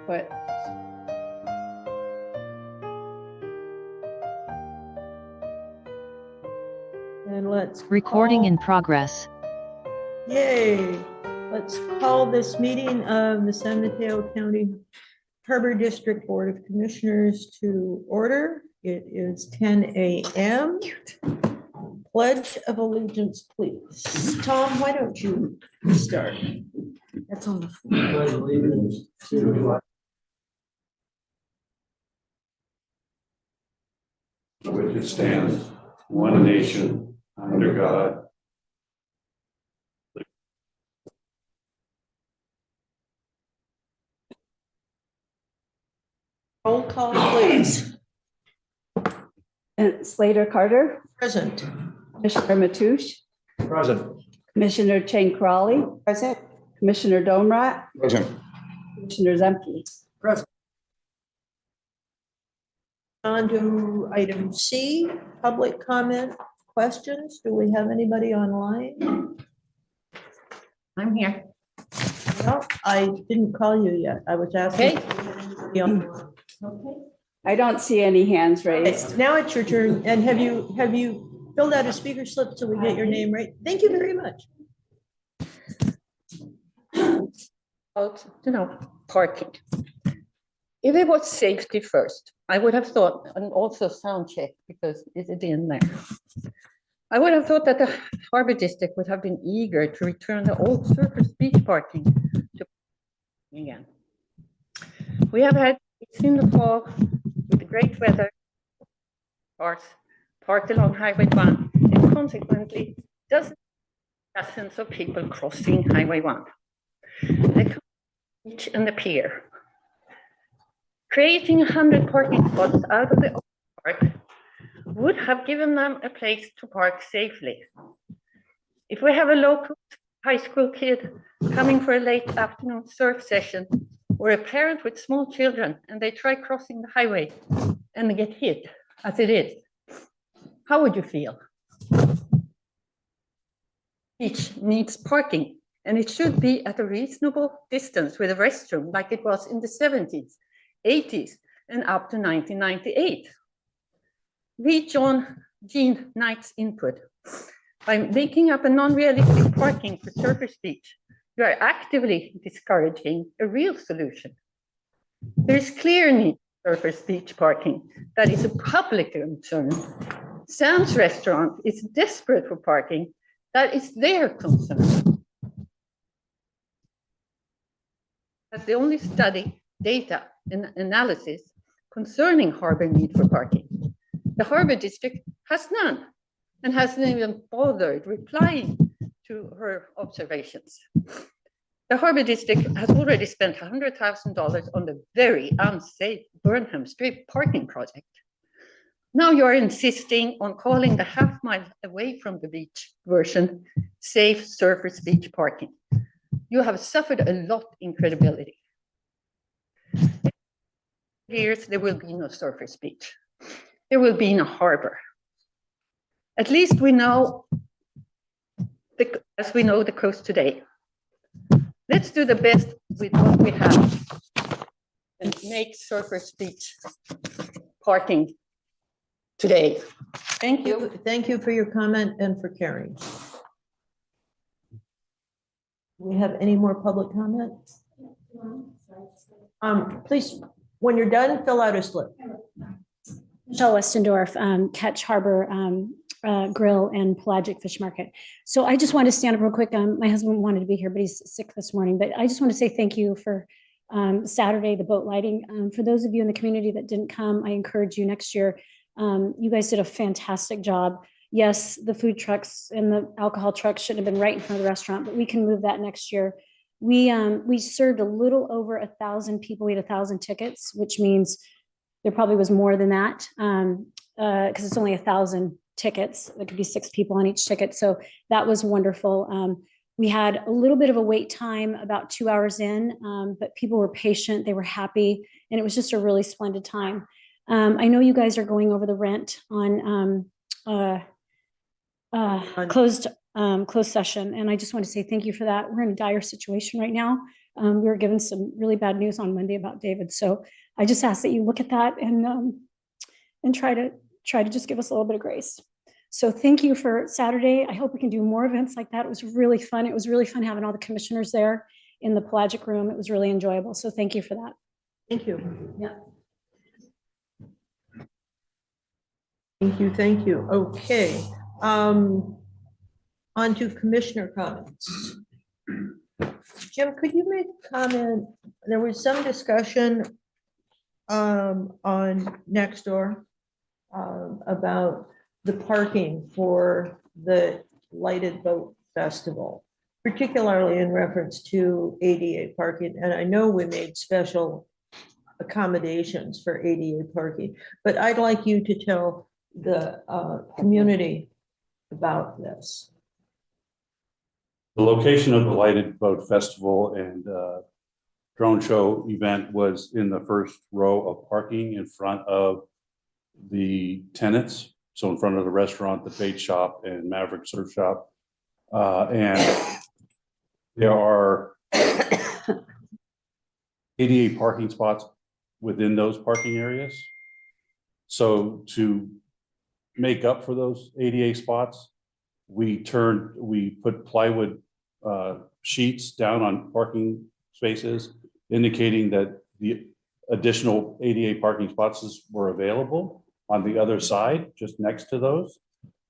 but and let's recording in progress. Yay! Let's call this meeting of the San Mateo County Harbor District Board of Commissioners to order. It is 10 a.m. Pledge of Allegiance, please. Tom, why don't you start? That's on the floor. Pledge allegiance to the flag which it stands, one nation, under God. Roll call, please. and Slater Carter, Present. Commissioner Matoush, Present. Commissioner Chang Crawley, Present. Commissioner Domrat, Present. Commissioner Zemke. Present. On to item C, public comment, questions. Do we have anybody online? I'm here. No, I didn't call you yet. I was asking. I don't see any hands raised. Okay, now it's your turn. And have you filled out a speaker slip so we get your name right? Thank you very much. Parking. If it was safety first, I would have thought, and also sound check, because it's in there. I would have thought that the Harbor District would have been eager to return the old surface beach parking to again. We have had, it's in the fall, with the great weather, cars parked along Highway 1, and consequently, dozens of people crossing Highway 1. They come beach and the pier. Creating 100 parking spots out of the old park would have given them a place to park safely. If we have a local high school kid coming for a late afternoon surf session, or a parent with small children, and they try crossing the highway and they get hit, as it is, how would you feel? Beach needs parking, and it should be at a reasonable distance with a restroom, like it was in the 70s, 80s, and up to 1998. Read Jean Knight's input. By making up a non-realistic parking for surface beach, you are actively discouraging a real solution. There is clear need for surface beach parking that is a public concern. Sam's restaurant is desperate for parking. That is their concern. That's the only study, data, and analysis concerning harbor need for parking. The Harbor District has none and hasn't even bothered replying to her observations. The Harbor District has already spent $100,000 on the very unsafe Burnham Strip parking project. Now you are insisting on calling the half-mile away from the beach version safe surface beach parking. You have suffered a lot in credibility. In years, there will be no surface beach. There will be no harbor. At least we know, as we know the coast today. Let's do the best with what we have and make surface beach parking today. Thank you. Thank you for your comment and for caring. Do we have any more public comments? Please, when you're done, fill out a slip. Michelle Westendorf, Catch Harbor Grill and Pelagic Fish Market. So I just want to stand up real quick. My husband wanted to be here, but he's sick this morning. But I just want to say thank you for Saturday, the boat lighting. For those of you in the community that didn't come, I encourage you next year. You guys did a fantastic job. Yes, the food trucks and the alcohol trucks shouldn't have been right in front of the restaurant, but we can move that next year. We served a little over 1,000 people. We had 1,000 tickets, which means there probably was more than that because it's only 1,000 tickets. There could be 6 people on each ticket. So that was wonderful. We had a little bit of a wait time, about 2 hours in, but people were patient. They were happy. And it was just a really splendid time. I know you guys are going over the rent on closed session. And I just want to say thank you for that. We're in a dire situation right now. We were given some really bad news on Monday about David. So I just ask that you look at that and try to just give us a little bit of grace. So thank you for Saturday. I hope we can do more events like that. It was really fun. It was really fun having all the commissioners there in the pelagic room. It was really enjoyable. So thank you for that. Thank you. Yeah. Thank you, thank you. Okay. On to commissioner comments. Jim, could you make a comment? There was some discussion on Nextdoor about the parking for the Lighted Boat Festival, particularly in reference to ADA parking. And I know we made special accommodations for ADA parking, but I'd like you to tell the community about this. The location of the Lighted Boat Festival and drone show event was in the first row of parking in front of the tenants. So in front of the restaurant, the bait shop, and Maverick Surf Shop. And there are ADA parking spots within those parking areas. So to make up for those ADA spots, we put plywood sheets down on parking spaces, indicating that the additional ADA parking spots were available on the other side, just next to those.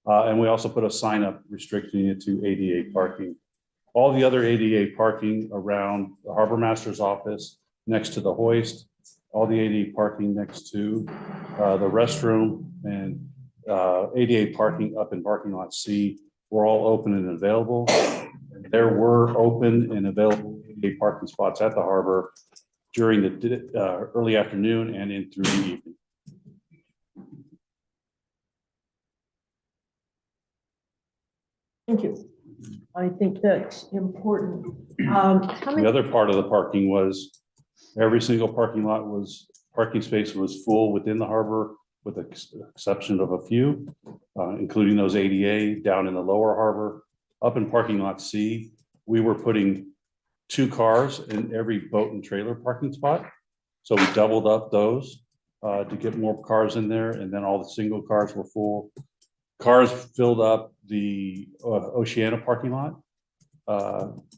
And we also put a sign up restricting it to ADA parking. All the other ADA parking around the harbor master's office, next to the hoist, all the ADA parking next to the restroom, and ADA parking up in parking lot C were all open and available. There were open and available ADA parking spots at the harbor during the early afternoon and in through the evening. Thank you. I think that's important. The other part of the parking was every single parking space was full within the harbor, with the exception of a few, including those ADA down in the lower harbor. Up in parking lot C, we were putting 2 cars in every boat and trailer parking spot. So we doubled up those to get more cars in there, and then all the single cars were full. Cars filled up the Oceana parking lot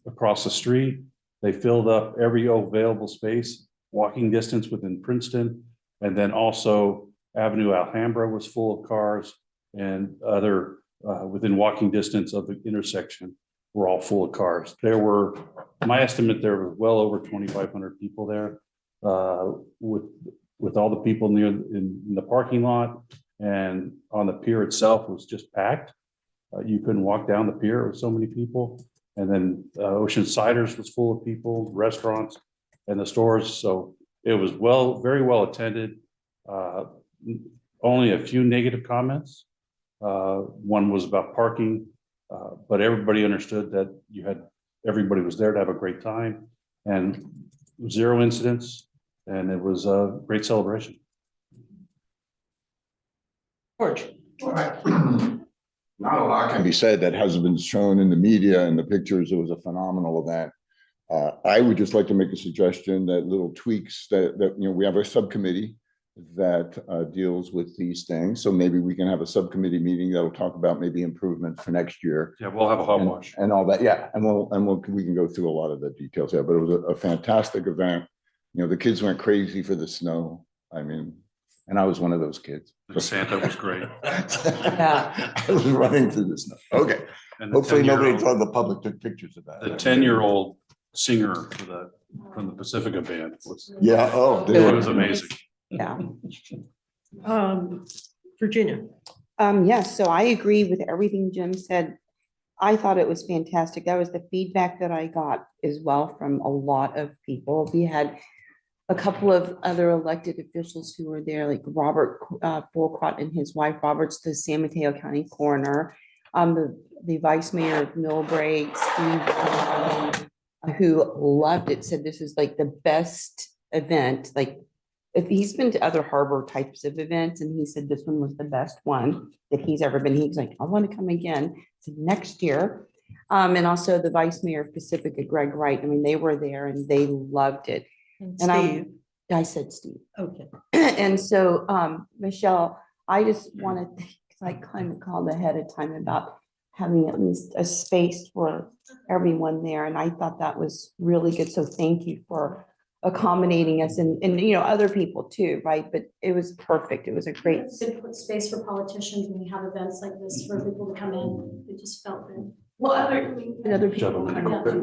across the street. They filled up every available space, walking distance within Princeton, and then also Avenue Alhambra was full of cars, and other within walking distance of the intersection were all full of cars. There were, my estimate, there were well over 2,500 people there, with all the people in the parking lot, and on the pier itself was just packed. You couldn't walk down the pier with so many people. And then Ocean Ciders was full of people, restaurants, and the stores. So it was very well attended. Only a few negative comments. One was about parking, but everybody understood that everybody was there to have a great time, and 0 incidents, and it was a great celebration. George. Not a lot can be said that hasn't been shown in the media and the pictures. It was a phenomenal event. I would just like to make a suggestion that little tweaks that we have a subcommittee that deals with these things. So maybe we can have a subcommittee meeting that will talk about maybe improvement for next year. Yeah, we'll have a hot wash and all that. Yeah, and we can go through a lot of the details there. But it was a fantastic event. The kids went crazy for the snow. I mean, and I was one of those kids. Santa was great. Yeah. I was running through the snow. Okay. And Hopefully nobody told the public took pictures of that. The 10-year-old singer from the Pacifica band was, Yeah. Oh, it was amazing. Yeah. Virginia. Yes, so I agree with everything Jim said. I thought it was fantastic. That was the feedback that I got as well from a lot of people. We had a couple of other elected officials who were there, like Robert Fulcrott and his wife. Robert's the San Mateo County coroner. The vice mayor of Millbrae, Steve, who loved it, said this is like the best event. Like, if he's been to other harbor types of events, and he said this one was the best one that he's ever been. He's like, I want to come again. So next year, And also the Vice Mayor of Pacifica, Greg Wright. I mean, they were there and they loved it. And And Steve, I said Steve. okay. And so, Michelle, I just wanted, because I kind of called ahead of time about having at least a space for everyone there. And I thought that was really good. So thank you for accommodating us and, you know, other people too, right? But it was perfect. It was a great. It's good to put space for politicians when we have events like this for people to come in. It just felt good. Well, other people,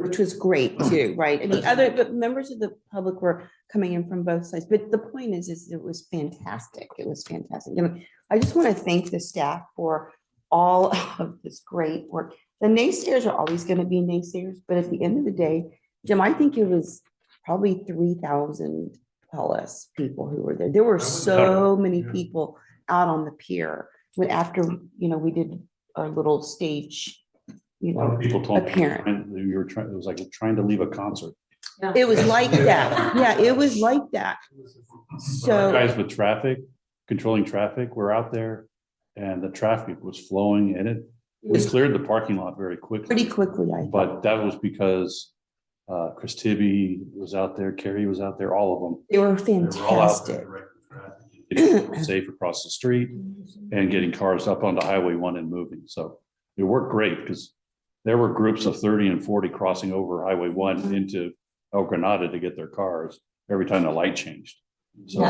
which was great too, right? I mean, but members of the public were coming in from both sides. But the point is it was fantastic. It was fantastic. And I just want to thank the staff for all of this great work. The naysayers are always going to be naysayers, but at the end of the day, Jim, I think it was probably 3,000 plus people who were there. There were so many people out on the pier when after, you know, we did our little stage, you A lot know, of people told me appearance. you were trying, it was like trying to leave a concert. It was like that. Yeah, it was like that. Our So, guys with traffic, controlling traffic, were out there and the traffic was flowing and we cleared the parking lot very quickly. pretty quickly, I thought. But that was because Chris Tibby was out there, Kerry was out there, all of them. They were They were all out there fantastic. directing traffic, getting people safe across the street and getting cars up onto Highway 1 and moving. So it worked great because there were groups of 30 and 40 crossing over Highway 1 into El Granada to get their cars every time the light changed. So,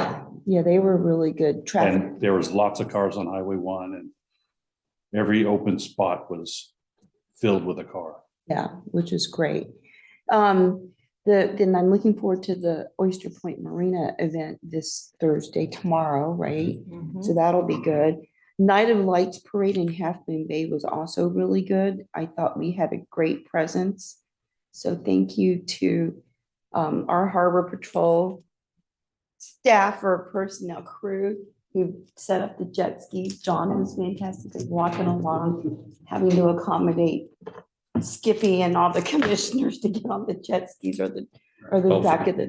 Yeah, they were really good. Traffic, and there was lots of cars on Highway 1 and every open spot was filled with a car. yeah, which is great. Then I'm looking forward to the Oyster Point Marina event this Thursday, tomorrow, right? So that'll be good. Night of Lights Parade in Half Moon Bay was also really good. I thought we had a great presence. So thank you to our Harbor Patrol staff or personnel crew who set up the jet skis. John was fantastic, just walking along, having to accommodate Skippy and all the commissioners to get on the jet skis or the back of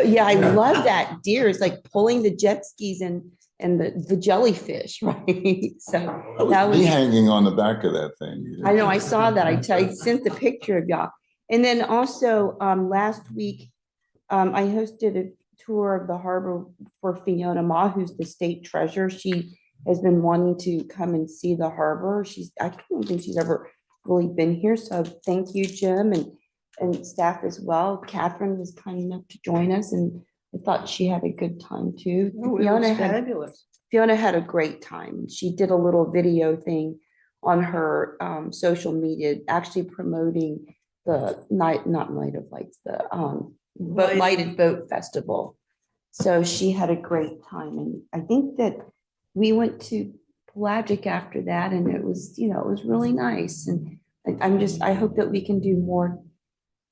yeah, I love that. Deer is like pulling the jet skis and the jellyfish, right? So that Me was, hanging on the back of that thing. I know, I saw that. I sent the picture of y'all. And then also, last week, I hosted a tour of the harbor for Fiona Ma, who's the state treasurer. She has been wanting to come and see the harbor. I don't think she's ever really been here. So thank you, Jim, and staff as well. Catherine was kind enough to join us and I thought she had a good time too. Fabulous. Fiona had a great time. She did a little video thing on her social media, actually promoting the not Night of Lights, the Lighted Boat Festival. So she had a great time. And I think that we went to Pelagic after that and it was, you know, it was really nice. And I hope that we can do more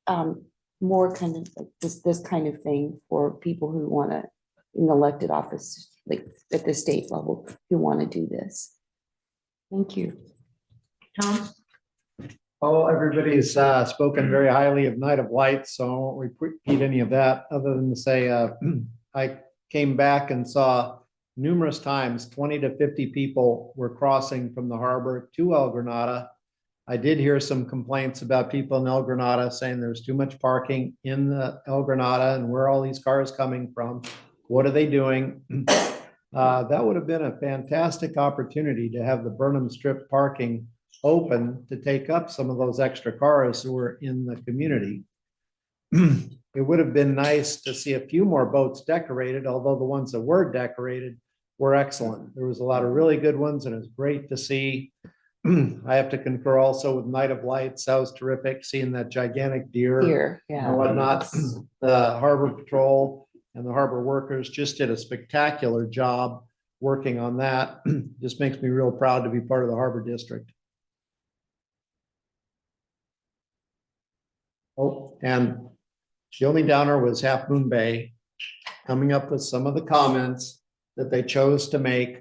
kind of like this kind of thing for people who want to, in elected office, like at the state level, who want to do this. Thank you. Tom? Oh, everybody's spoken very highly of Night of Lights, so I won't repeat any of that, other than to say I came back and saw numerous times 20 to 50 people were crossing from the harbor to El Granada. I did hear some complaints about people in El Granada saying there's too much parking in the El Granada and where are all these cars coming from? What are they doing? That would have been a fantastic opportunity to have the Burnham Strip parking open to take up some of those extra cars who were in the community. It would have been nice to see a few more boats decorated, although the ones that were decorated were excellent. There was a lot of really good ones and it was great to see. I have to concur also with Night of Lights. That was terrific, seeing that gigantic deer Here, yeah. and whatnot. The Harbor Patrol and the harbor workers just did a spectacular job working on that. Just makes me real proud to be part of the Harbor District. Oh, and the only downer was Half Moon Bay coming up with some of the comments that they chose to make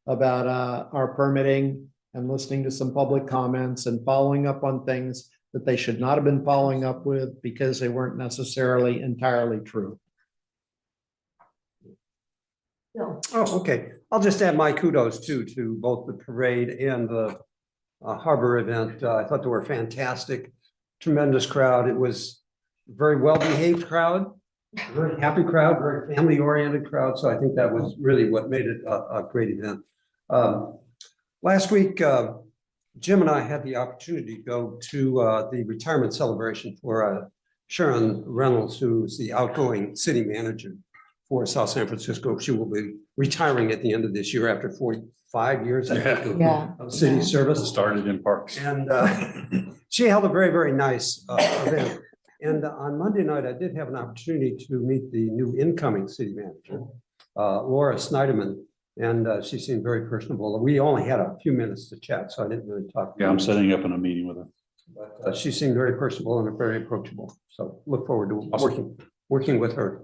about our permitting and listening to some public comments and following up on things that they should not have been following up with because they weren't necessarily entirely true. Oh, okay. I'll just add my kudos too, to both the parade and the Harbor event. I thought they were fantastic, tremendous crowd. It was a very well-behaved crowd, very happy crowd, very family-oriented crowd. So I think that was really what made it a great event. Last week, Jim and I had the opportunity to go to the retirement celebration for Sharon Reynolds, who's the outgoing city manager for South San Francisco. She will be retiring at the end of this year after 45 years, I think, of city service. Started in parks. And she held a very, very nice event. And on Monday night, I did have an opportunity to meet the new incoming city manager, Laura Snyderman. And she seemed very personable. We only had a few minutes to chat, so I didn't really talk. Yeah, I'm setting up in a meeting with her. But she seemed very personable and very approachable. So look forward to working with her.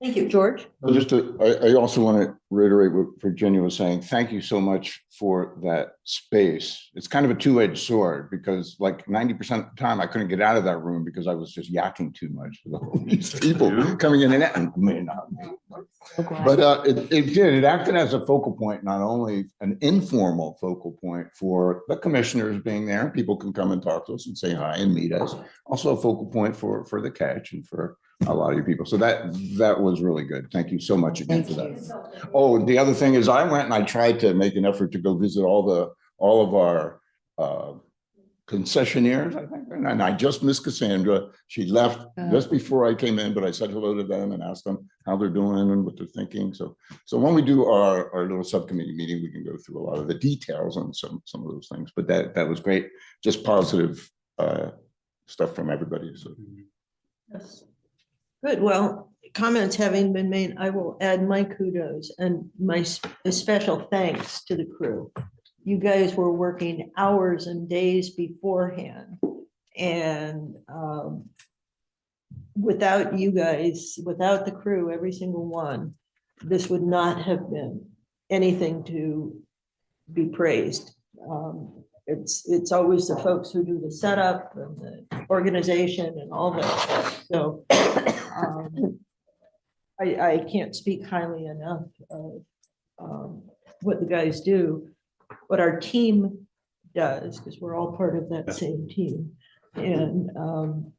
Thank you, George. I also want to reiterate what Virginia was saying. Thank you so much for that space. It's kind of a two-edged sword because like 90% of the time I couldn't get out of that room because I was just yakking too much for all these people coming in and out. But it acted as a focal point, not only an informal focal point for the commissioners being there. People can come and talk to us and say hi and meet us. Also a focal point for the catch and for a lot of you people. So that was really good. Thank you so much again for that. Oh, the other thing is I went and I tried to make an effort to go visit all of our concessionaires, I think. And I just missed Cassandra. She left just before I came in, but I said hello to them and asked them how they're doing and what they're thinking. So when we do our little subcommittee meeting, we can go through a lot of the details on some of those things. But that was great. Just positive stuff from everybody. So Yes. Good. Well, comments having been made, I will add my kudos and my special thanks to the crew. You guys were working hours and days beforehand. And without you guys, without the crew, every single one, this would not have been anything to be praised. It's always the folks who do the setup and the organization and all that. So I can't speak highly enough of what the guys do, what our team does, because we're all part of that same team, and on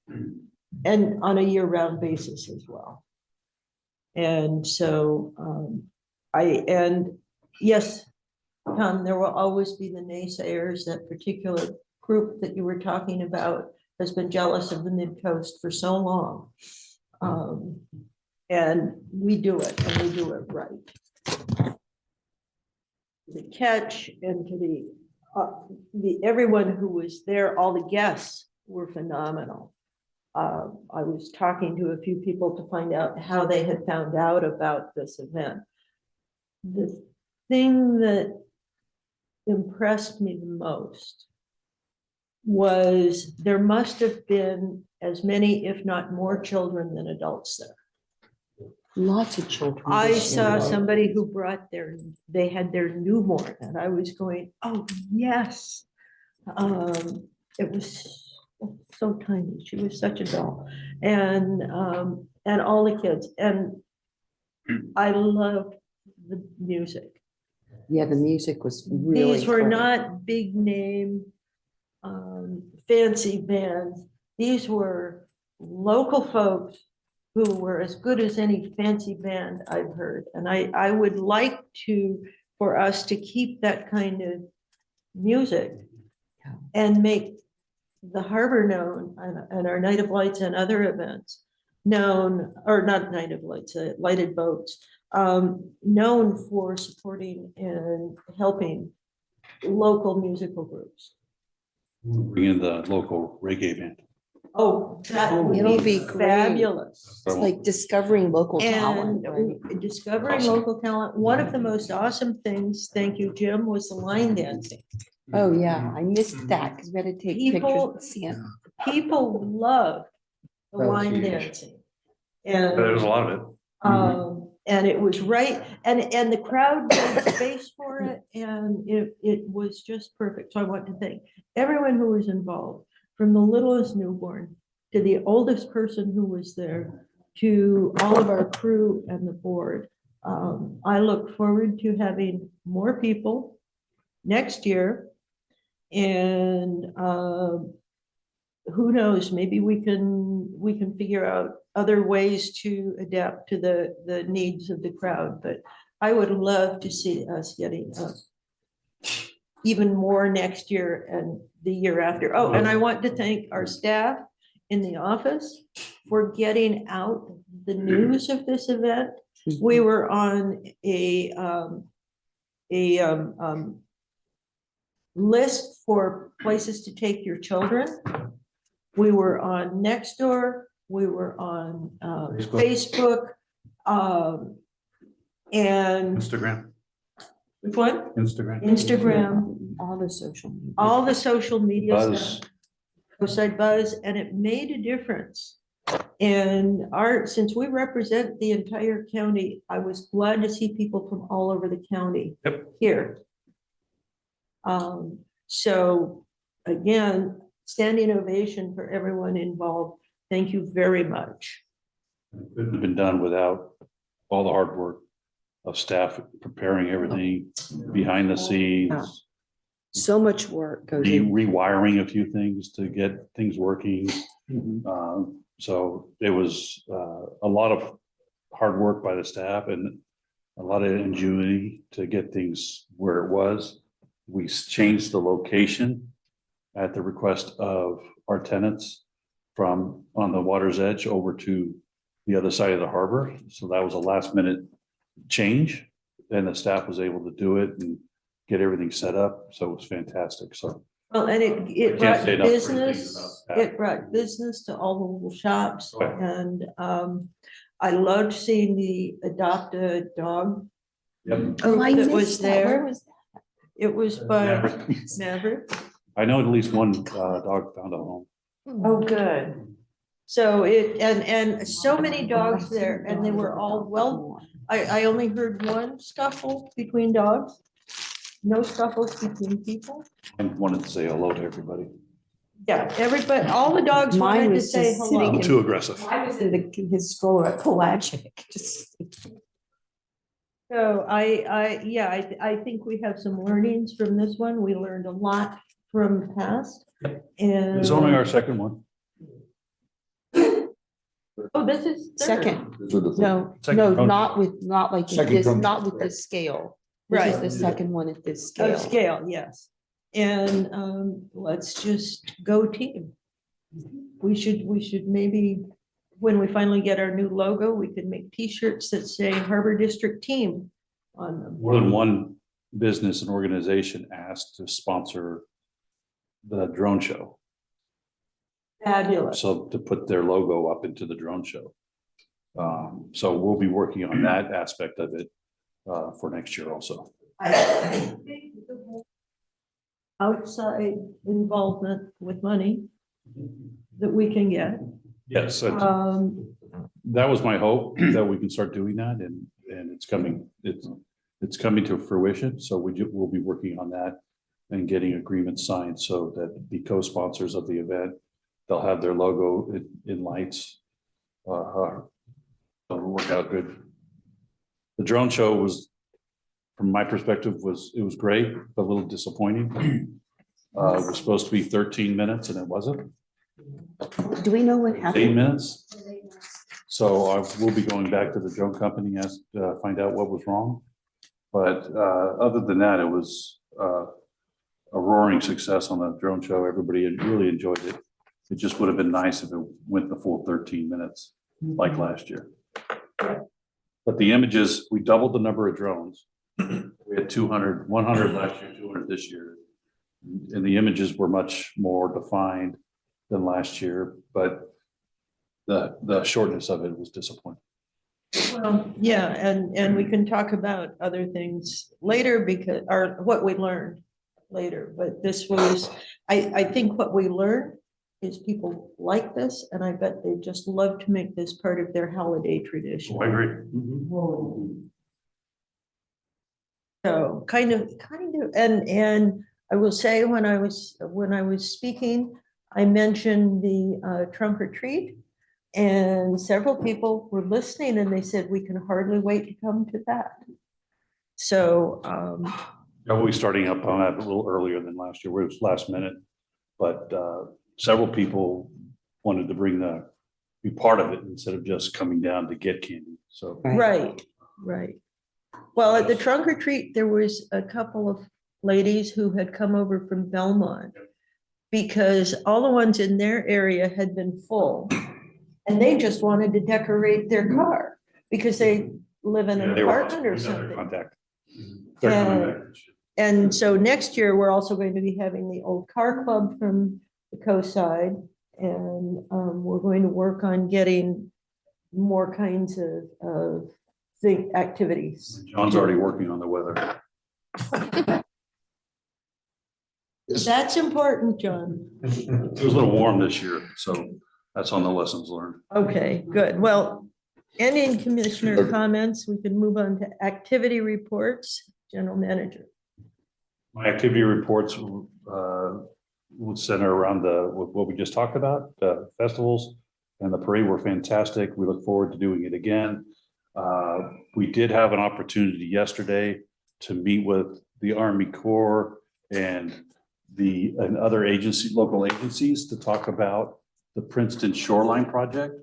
a year-round basis as well. And so yes, Tom, there will always be the naysayers. That particular group that you were talking about has been jealous of the Mid-Coast for so long. And we do it, and we do it right. The catch and to the everyone who was there, all the guests were phenomenal. I was talking to a few people to find out how they had found out about this event. The thing that impressed me the most was there must have been as many, if not more, children than adults there. Lots of children. I saw somebody who brought they had their newborn, and I was going, oh, yes. It was so tiny. She was such a doll. And all the kids. And I loved the music. Yeah, the music was really. These were great. not big name, fancy bands. These were local folks who were as good as any fancy band I've heard. And I would like for us to keep that kind of music and make the harbor known and our Night of Lights and other events known, or not Night of Lights, lighted boats, known for supporting and helping local musical groups. Bring in the local reggae band. Oh, that would It'll be be great. fabulous. It's like discovering local talent. And right? discovering Awesome. local talent. One of the most awesome things, thank you, Jim, was the line dancing. Oh, yeah, I missed that because we had to take People- pictures with Santa. People loved the That was line huge. dancing. There was a And, lot of it. and it was right, and the crowd made space for it, and it was just perfect. So I want to thank everyone who was involved, from the littlest newborn to the oldest person who was there, to all of our crew and the board. I look forward to having more people next year. And who knows, maybe we can figure out other ways to adapt to the needs of the crowd. But I would love to see us getting even more next year and the year after. Oh, and I want to thank our staff in the office for getting out the news of this event. We were on a list for places to take your children. We were on Nextdoor, we were on Facebook, and Instagram, which one? Instagram. All the social. media. All the social media Buzz. stuff. Website Buzz, and it made a difference. And since we represent the entire county, I was glad to see people from all over the county here. So again, standing ovation for everyone involved. Thank you very much. It couldn't have been done without all the hard work of staff preparing everything behind the scenes, So much work goes in. rewiring a few things to get things working. So it was a lot of hard work by the staff and a lot of ingenuity to get things where it was. We changed the location at the request of our tenants from on the water's edge over to the other side of the harbor. So that was a last minute change, and the staff was able to do it and get everything set up. So it was fantastic. So Well, and it Can't brought say enough great things business, about that. it brought business to all the little shops. Right. And I loved seeing the adopt a dog. yep. Oh, I That was missed that. Where there. was It was by Maverick. Maverick. I know at least one dog found a home. Oh, good. So and so many dogs there, and they were all well. I only heard one scuffle between dogs. No scuffles between people. I wanted to say hello to everybody. Yeah, everybody, all the dogs Mine wanted to was say just hello. sitting Too aggressive. I was in his stroller at Pelagic, just. So I think we have some learnings from this one. We learned a lot from past. And. It's only our second one. Oh, this is third. Second, These are the- no, Second no, drum- not like Second this, drum- not with this scale. This is Right. the second one at this Of scale. scale, yes. And let's just go team. We should maybe, when we finally get our new logo, we could make T-shirts that say Harbor District Team on them. More than one business and organization asked to sponsor the drone show. Fabulous. So to put their logo up into the drone show. So we'll be working on that aspect of it for next year also. Outside involvement with money that we can get. Yes, that was my hope, that we can start doing that, and it's coming to fruition. So we'll be working on that and getting agreements signed so that the co-sponsors of the event, they'll have their logo in lights. It'll work out good. The drone show was, from my perspective, it was great, but a little disappointing. It was supposed to be 13 minutes and it wasn't. Do we know what 8 happened? minutes. So I will be going back to the drone company as find out what was wrong. But other than that, it was a roaring success on the drone show. Everybody really enjoyed it. It just would have been nice if it went the full 13 minutes like last year. But the images, we doubled the number of drones. We had 200, 100 last year, 200 this year. And the images were much more defined than last year, but the shortness of it was disappointing. Well, yeah, and we can talk about other things later because, or what we learned later, but this was, I think what we learned is people like this, and I bet they just love to make this part of their holiday tradition. I agree. So kind of, and I will say when I was speaking, I mentioned the trunk or treat, and several people were listening and they said, we can hardly wait to come to that. So We'll be starting up on that a little earlier than last year, where it was last minute. But several people wanted to be part of it instead of just coming down to get candy. So Right, right. Well, at the trunk or treat, there was a couple of ladies who had come over from Belmont because all the ones in their area had been full. And they just wanted to decorate their car because they live in an they were- apartment or we got their something. contact. They're coming back. And so next year, we're also going to be having the old car club from the coast side. And we're going to work on getting more kinds of activities. John's already working on the weather. That's important, John. It was a little warm this year, so that's on the lessons learned. Okay, good. Well, ending commissioner comments, we can move on to activity reports, general manager. My activity reports will center around what we just talked about, the festivals and the parade were fantastic. We look forward to doing it again. We did have an opportunity yesterday to meet with the Army Corps and other local agencies to talk about the Princeton Shoreline Project.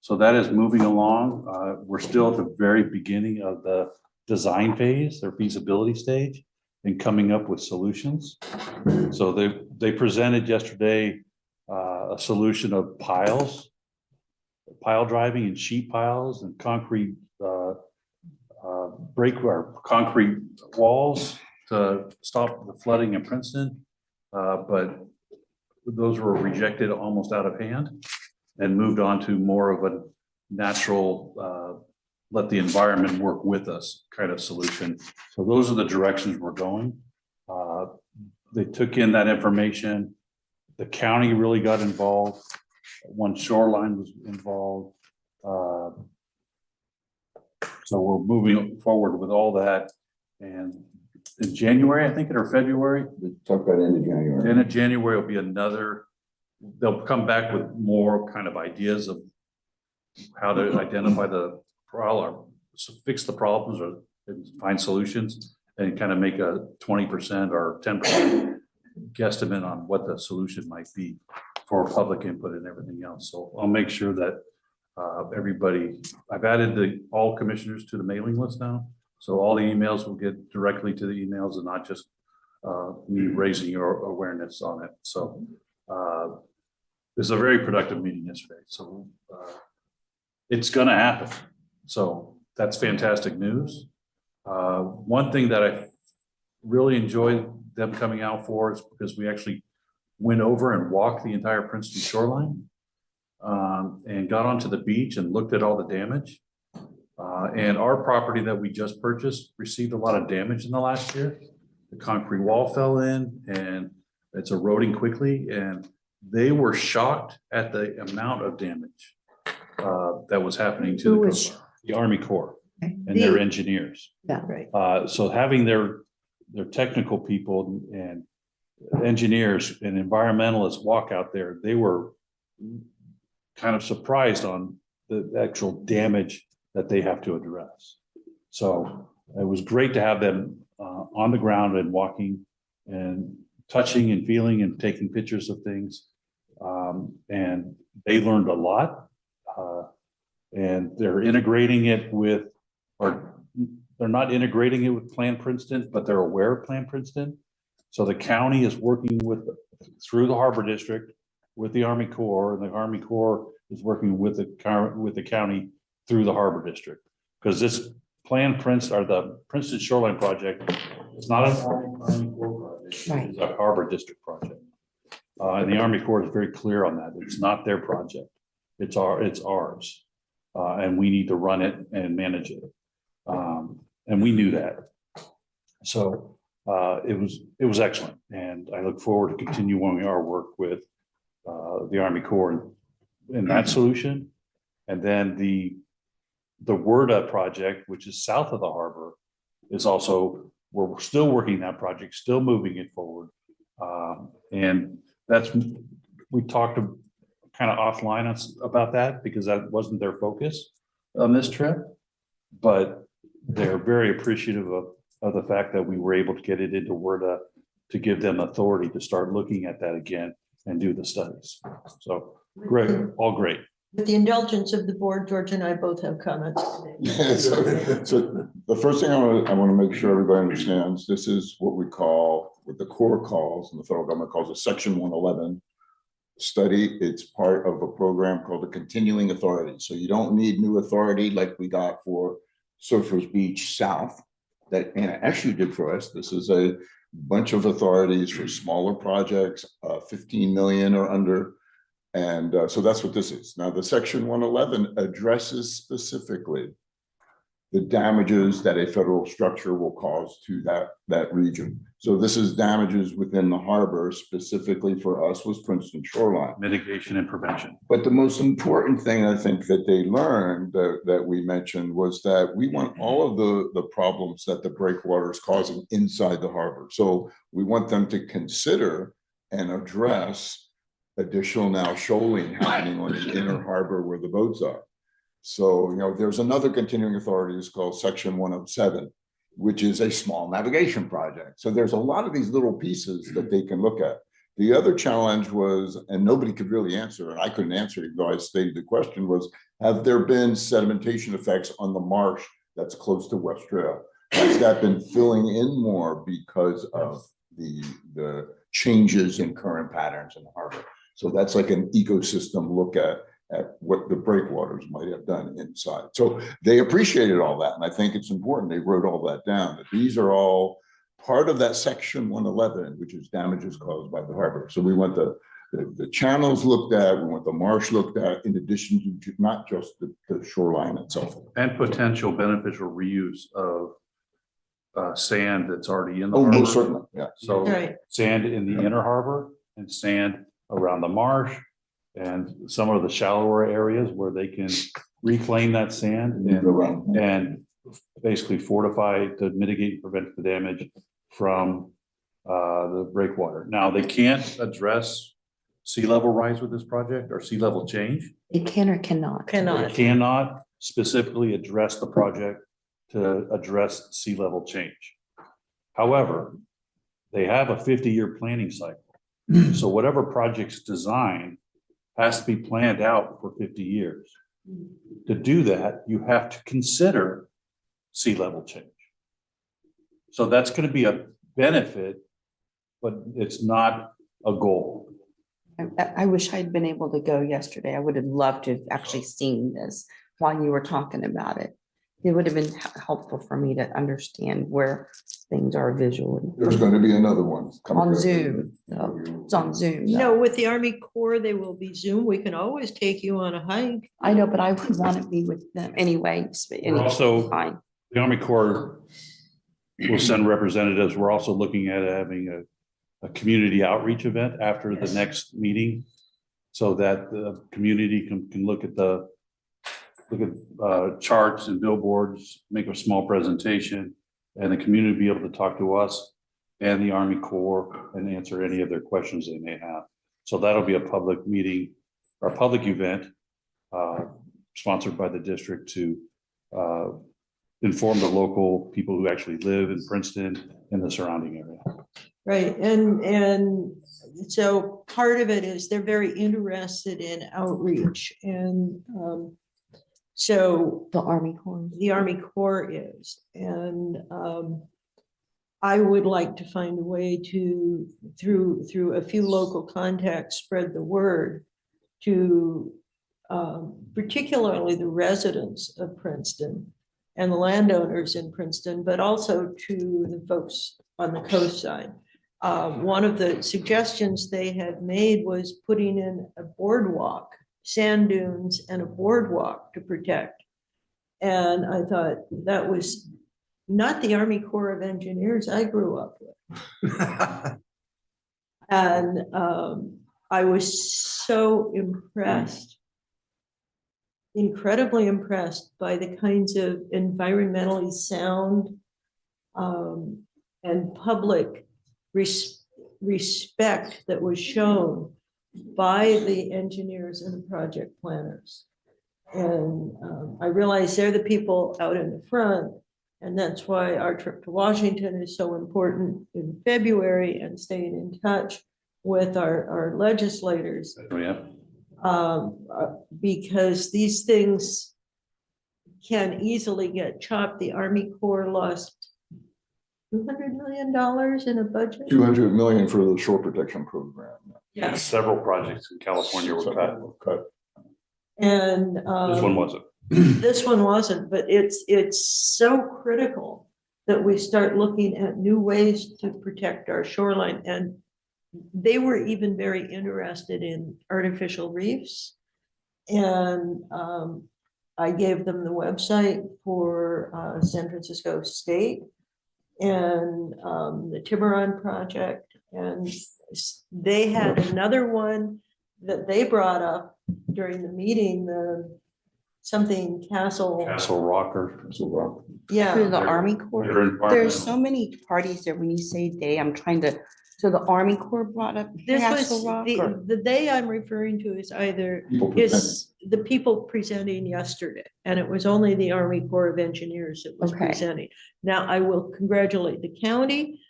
So that is moving along. We're still at the very beginning of the design phase, their feasibility stage, and coming up with solutions. So they presented yesterday a solution of pile driving and sheet piles and concrete concrete walls to stop the flooding in Princeton. But those were rejected almost out of hand and moved on to more of a natural, let the environment work with us kind of solution. So those are the directions we're going. They took in that information. The county really got involved. One Shoreline was involved. So we're moving forward with all that. And in January, I think, or February, Talk about end of January. end of January will be they'll come back with more kind of ideas of how to identify the problem, or fix the problems, or find solutions, and kind of make a 20% or 10% guesstimate on what the solution might be for public input and everything else. So I'll make sure that I've added all commissioners to the mailing list now. So all the emails will get directly to the emails and not just me raising your awareness on it. So it was a very productive meeting yesterday. So it's going to happen. So that's fantastic news. One thing that I really enjoyed them coming out for is because we actually went over and walked the entire Princeton shoreline and got onto the beach and looked at all the damage. And our property that we just purchased received a lot of damage in the last year. The concrete wall fell in and it's eroding quickly. And they were shocked at the amount of damage that was happening to the Army Corps and their engineers. Yeah, right. So having their technical people and engineers and environmentalists walk out there, they were kind of surprised on the actual damage that they have to address. So it was great to have them on the ground and walking and touching and feeling and taking pictures of things. And they learned a lot. And they're integrating it with, or they're not integrating it with Plan Princeton, but they're aware of Plan Princeton. So the county is working through the Harbor District with the Army Corps, and the Army Corps is working with the county through the Harbor District. Because this Plan Princeton, or the Princeton Shoreline Project, it's not an Army Corps project, Right. it's a Harbor District project. And the Army Corps is very clear on that. It's not their project. It's ours. And we need to run it and manage it. And we knew that. So it was excellent. And I look forward to continuing our work with the Army Corps in that solution. And then the WERDA project, which is south of the harbor, is also, we're still working that project, still moving it forward. And we talked kind of offline about that because that wasn't their focus on this trip, but they're very appreciative of of the fact that we were able to get it into WRDA to give them authority to start looking at that again and do the studies. So great, all great. With the indulgence of the board, George and I both have comments. So the first thing I want to make sure everybody understands, this is what we call, what the Corps calls, and the federal government calls a Section 111 study. It's part of a program called a continuing authority. So you don't need new authority like we got for Surfers Beach South that Anna actually did for us. This is a bunch of authorities for smaller projects, 15 million or under. And so that's what this is. Now, the Section 111 addresses specifically the damages that a federal structure will cause to that region. So this is damages within the harbor. Specifically for us was Princeton shoreline. Mitigation and prevention. But the most important thing I think that they learned that we mentioned was that we want all of the problems that the breakwater is causing inside the harbor. So we want them to consider and address additional now shoaling happening on the inner harbor where the boats are. So, you know, there's another continuing authority, it's called Section 107, which is a small navigation project. So there's a lot of these little pieces that they can look at. The other challenge was, and nobody could really answer, and I couldn't answer it, even though I stated the question, was, have there been sedimentation effects on the marsh that's close to West Trail? Has that been filling in more because of the changes in current patterns in the harbor? So that's like an ecosystem look at what the breakwaters might have done inside. So they appreciated all that. And I think it's important they wrote all that down, that these are all part of that Section 111, which is damages caused by the harbor. So we want the channels looked at, we want the marsh looked at, in addition to not just the shoreline itself. And potential beneficial reuse of sand that's already in the Oh, harbor. most certainly, yeah. So Right. sand in the inner harbor and sand around the marsh and some of the shallower areas where they can reclaim that sand and basically fortify to mitigate and prevent the damage from the breakwater. Now, they can't address sea level rise with this project or sea level change. It can or cannot. They Cannot. cannot specifically address the project to address sea level change. However, they have a 50-year planning cycle. So whatever project's designed has to be planned out for 50 years. To do that, you have to consider sea level change. So that's going to be a benefit, but it's not a goal. I wish I'd been able to go yesterday. I would have loved to have actually seen this while you were talking about it. It would have been helpful for me to understand where things are visually. There's going to be another one coming On up. Zoom. So it's on Zoom. No, with the Army Corps, they will be Zoom. We can always take you on a hike. I know, but I would want to be with them anyway. Also- Fine. The Army Corps will send representatives. We're also looking at having a community outreach event after the next meeting so that the community can look at charts and billboards, make a small presentation, and the community be able to talk to us and the Army Corps and answer any of their questions they may have. So that'll be a public meeting or public event sponsored by the district to inform the local people who actually live in Princeton and the surrounding area. Right, and so part of it is they're very interested in outreach, and so The Army Corps. the Army Corps is, and I would like to find a way to, through a few local contacts, spread the word to particularly the residents of Princeton and the landowners in Princeton, but also to the folks on the coast side. One of the suggestions they had made was putting in a boardwalk, sand dunes and a boardwalk to protect. And I thought that was not the Army Corps of Engineers I grew up with. And I was so impressed, incredibly impressed by the kinds of environmentally sound and public respect that was shown by the engineers and the project planners. And I realize they're the people out in the front, And that's why our trip to Washington is so important in February, and staying in touch with our legislators. Oh, yeah. Because these things can easily get chopped. The Army Corps lost $200 million in a budget. 200 million for the shore protection program. Yeah, Several projects in California were cut. and This one wasn't. this one wasn't, but it's so critical that we start looking at new ways to protect our shoreline. And they were even very interested in artificial reefs. And I gave them the website for San Francisco State and the Tiburon Project. And they had another one that they brought up during the meeting, the something Castle. Castle Rocker. Through Yeah, the Army Corps. They're in There's Parkland. so many parties there. When you say they, I'm trying to, so the Army Corps brought up this Castle was, Rock or? the they I'm referring to is either, People presenting. is the people presenting yesterday. And it was only the Army Corps of Engineers that was Okay. presenting. Now, I will congratulate the county.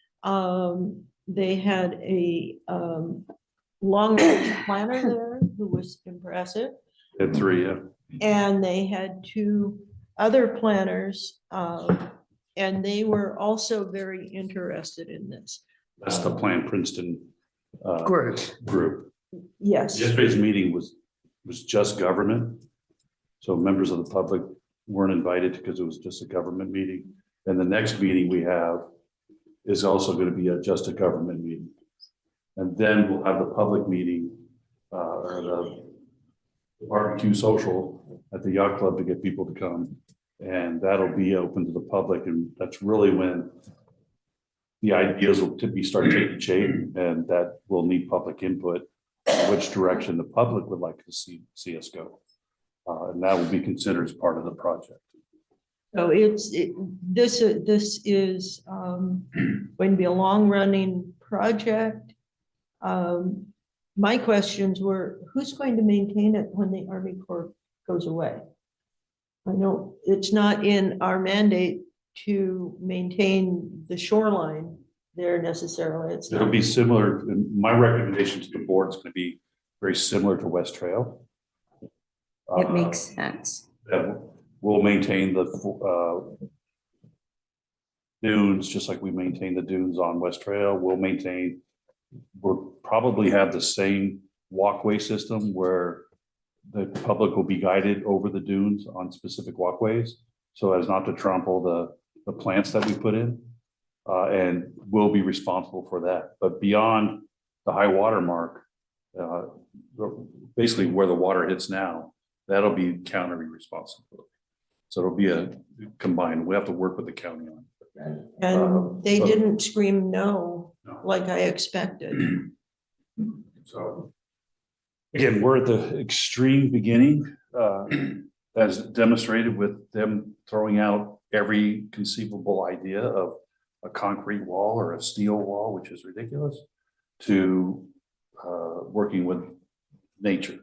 They had a long-range planner there who was impressive. Had three, yeah. And they had two other planners, and they were also very interested in this. That's the Plan Princeton Group. group. Yes, Yesterday's meeting was just government. So members of the public weren't invited because it was just a government meeting. And the next meeting we have is also going to be just a government meeting. And then we'll have the public meeting, or the barbecue social at the yacht club to get people to come. And that'll be open to the public. And that's really when the ideas will start taking shape, and that will need public input, which direction the public would like to see us go. And that will be considered as part of the project. so this is going to be a long-running project. My questions were, who's going to maintain it when the Army Corps goes away? I know it's not in our mandate to maintain the shoreline there necessarily. It's It'll not. be similar, and my recommendation to the board is going to be very similar to West Trail. It makes sense. That we'll maintain the dunes, just like we maintain the dunes on West Trail. We'll probably have the same walkway system where the public will be guided over the dunes on specific walkways, so as not to trample the plants that we put in. And we'll be responsible for that. But beyond the high water mark, basically where the water hits now, that'll be county responsibility. So it'll be a combined, we have to work with the county on it. And they so- didn't scream no, No. like I expected. So again, we're at the extreme beginning, as demonstrated with them throwing out every conceivable idea of a concrete wall or a steel wall, which is ridiculous, to working with nature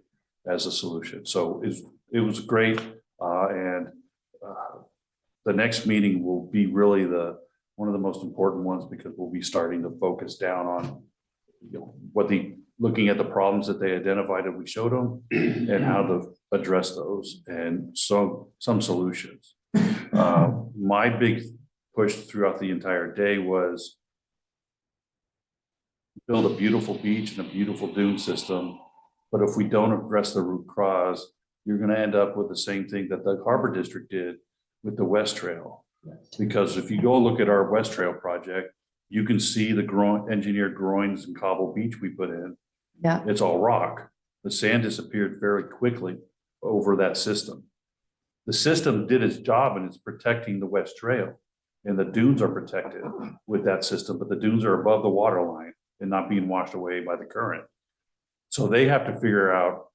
as a solution. So it was great, and the next meeting will be really one of the most important ones, because we'll be starting to focus down on, looking at the problems that they identified and we showed them, and how to address those, and some solutions. My big push throughout the entire day was build a beautiful beach and a beautiful dune system. But if we don't address the root cause, you're going to end up with the same thing that the Harbor District did with the West Trail. Because if you go look at our West Trail project, you can see the engineered groins and cobble beach we put in. Yeah. It's all rock. The sand disappeared very quickly over that system. The system did its job, and it's protecting the West Trail, and the dunes are protected with that system, but the dunes are above the water line and not being washed away by the current. So they have to figure out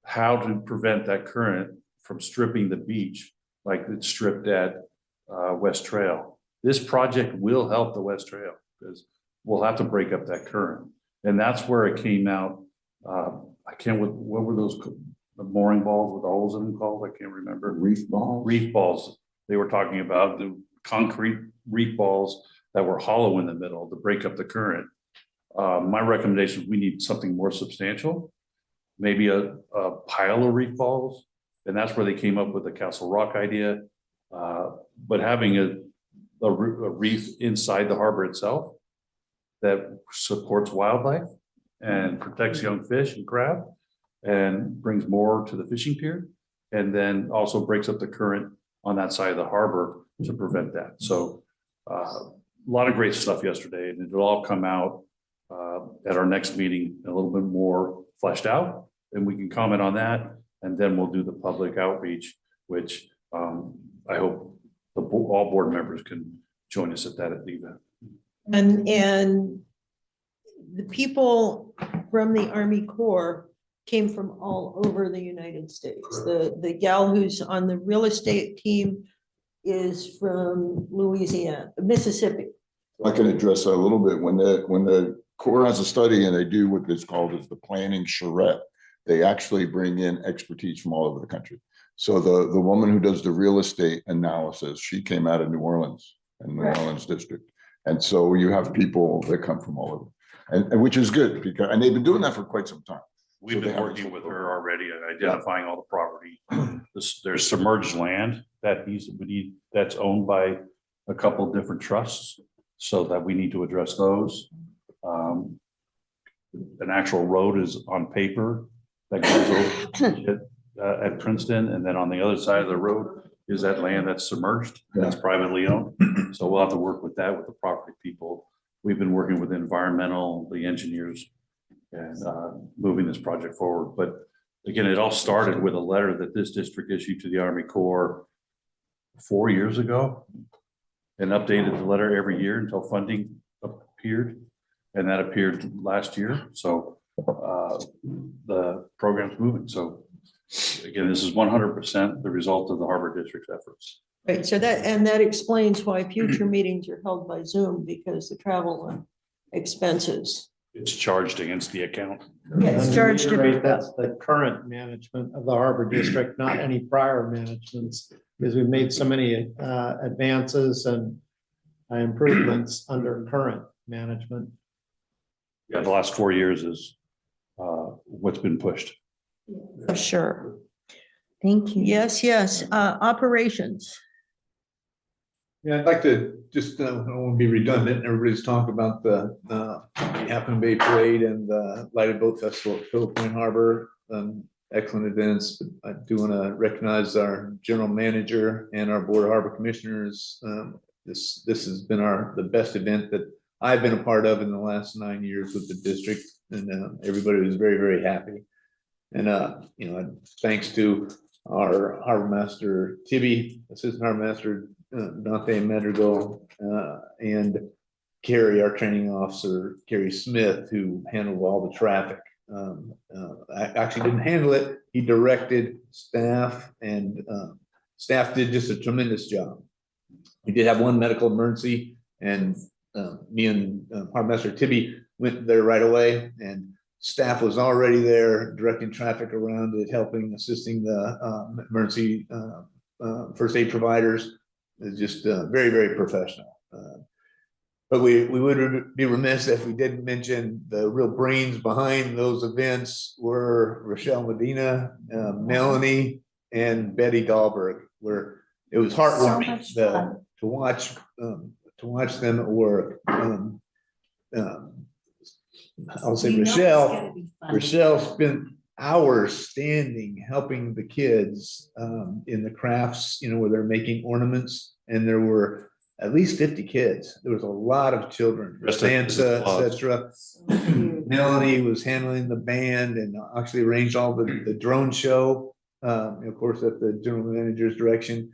how to prevent that current from stripping the beach like it's stripped at West Trail. This project will help the West Trail, because we'll have to break up that current. And that's where it came out. What were those, the mooring balls with the holes in them called? I can't remember. Reef balls. Reef balls. they were talking about the concrete reef balls that were hollow in the middle to break up the current. My recommendation is we need something more substantial, maybe a pile of reef balls. And that's where they came up with the Castle Rock idea. But having a reef inside the harbor itself that supports wildlife and protects young fish and crab and brings more to the fishing pier, and then also breaks up the current on that side of the harbor to prevent that. So a lot of great stuff yesterday, and it'll all come out at our next meeting a little bit more fleshed out, and we can comment on that, and then we'll do the public outreach, which I hope all board members can join us at that event. And the people from the Army Corps came from all over the United States. The gal who's on the real estate team is from Louisiana, Mississippi. I can address that a little bit. When the Corps has a study and they do what is called as the planning charrette, they actually bring in expertise from all over the country. So the woman who does the real estate analysis, she came out of New Orleans and New Orleans district. And so you have people that come from all over, and which is good because, and they've been doing that for quite some time. We've been working with her already and identifying all the property. There's submerged land that that's owned by a couple different trusts, so that we need to address those. An actual road is on paper that goes over at Princeton, and then on the other side of the road is that land that's submerged, that's privately owned. So we'll have to work with that with the property people. We've been working with environmental, the engineers, and moving this project forward. But again, it all started with a letter that this district issued to the Army Corps 4 years ago, and updated the letter every year until funding appeared, and that appeared last year. So the program's moving. So again, this is 100% the result of the Harbor District's efforts. Right, so that explains why future meetings are held by Zoom, because the travel expenses. It's charged against the account. It's charged to Right, that's the current management of the Harbor District, not any prior managements, because we've made so many advances and improvements under current management. Yeah, the last 4 years is what's been pushed. For sure. Thank you. Yes, operations. Yeah, I'd like to just, I don't want to be redundant, everybody's talking about the Half Moon Bay Parade and the Lighted Boat Festival at Pillow Point Harbor. Excellent events. I do want to recognize our general manager and our Board of Harbor Commissioners. This has been the best event that I've been a part of in the last 9 years with the district, and everybody was very, very happy. And thanks to our Harbor Master Tibby, Assistant Harbor Master Dante Madrigal, and Carrie, our training officer, Carrie Smith, who handled all the traffic. I actually didn't handle it. He directed staff, and staff did just a tremendous job. We did have one medical emergency, and me and Harbor Master Tibby went there right away, and staff was already there directing traffic around it, helping, assisting the emergency first aid providers. It's just very, very professional. But we would be remiss if we didn't mention the real brains behind those events were Rochelle Medina, Melanie, and Betty Dahlberg, where it was heartwarming to watch them at work. I'll say Rochelle spent hours standing helping the kids in the crafts, where they're making ornaments, and there were at least 50 kids. There was a lot of children, Santa, etc. Melanie was handling the band and actually arranged all the drone show, of course, at the general manager's direction.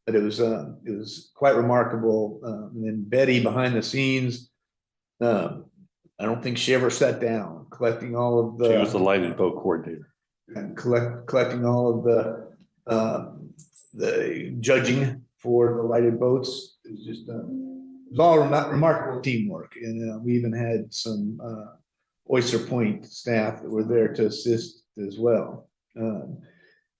But it was quite remarkable. And then Betty behind the scenes, I don't think she ever sat down, collecting all of the. She was the lighted boat coordinator. And collecting all of the judging for the lighted boats. It was just, it was all remarkable teamwork. And we even had some Oyster Point staff that were there to assist as well.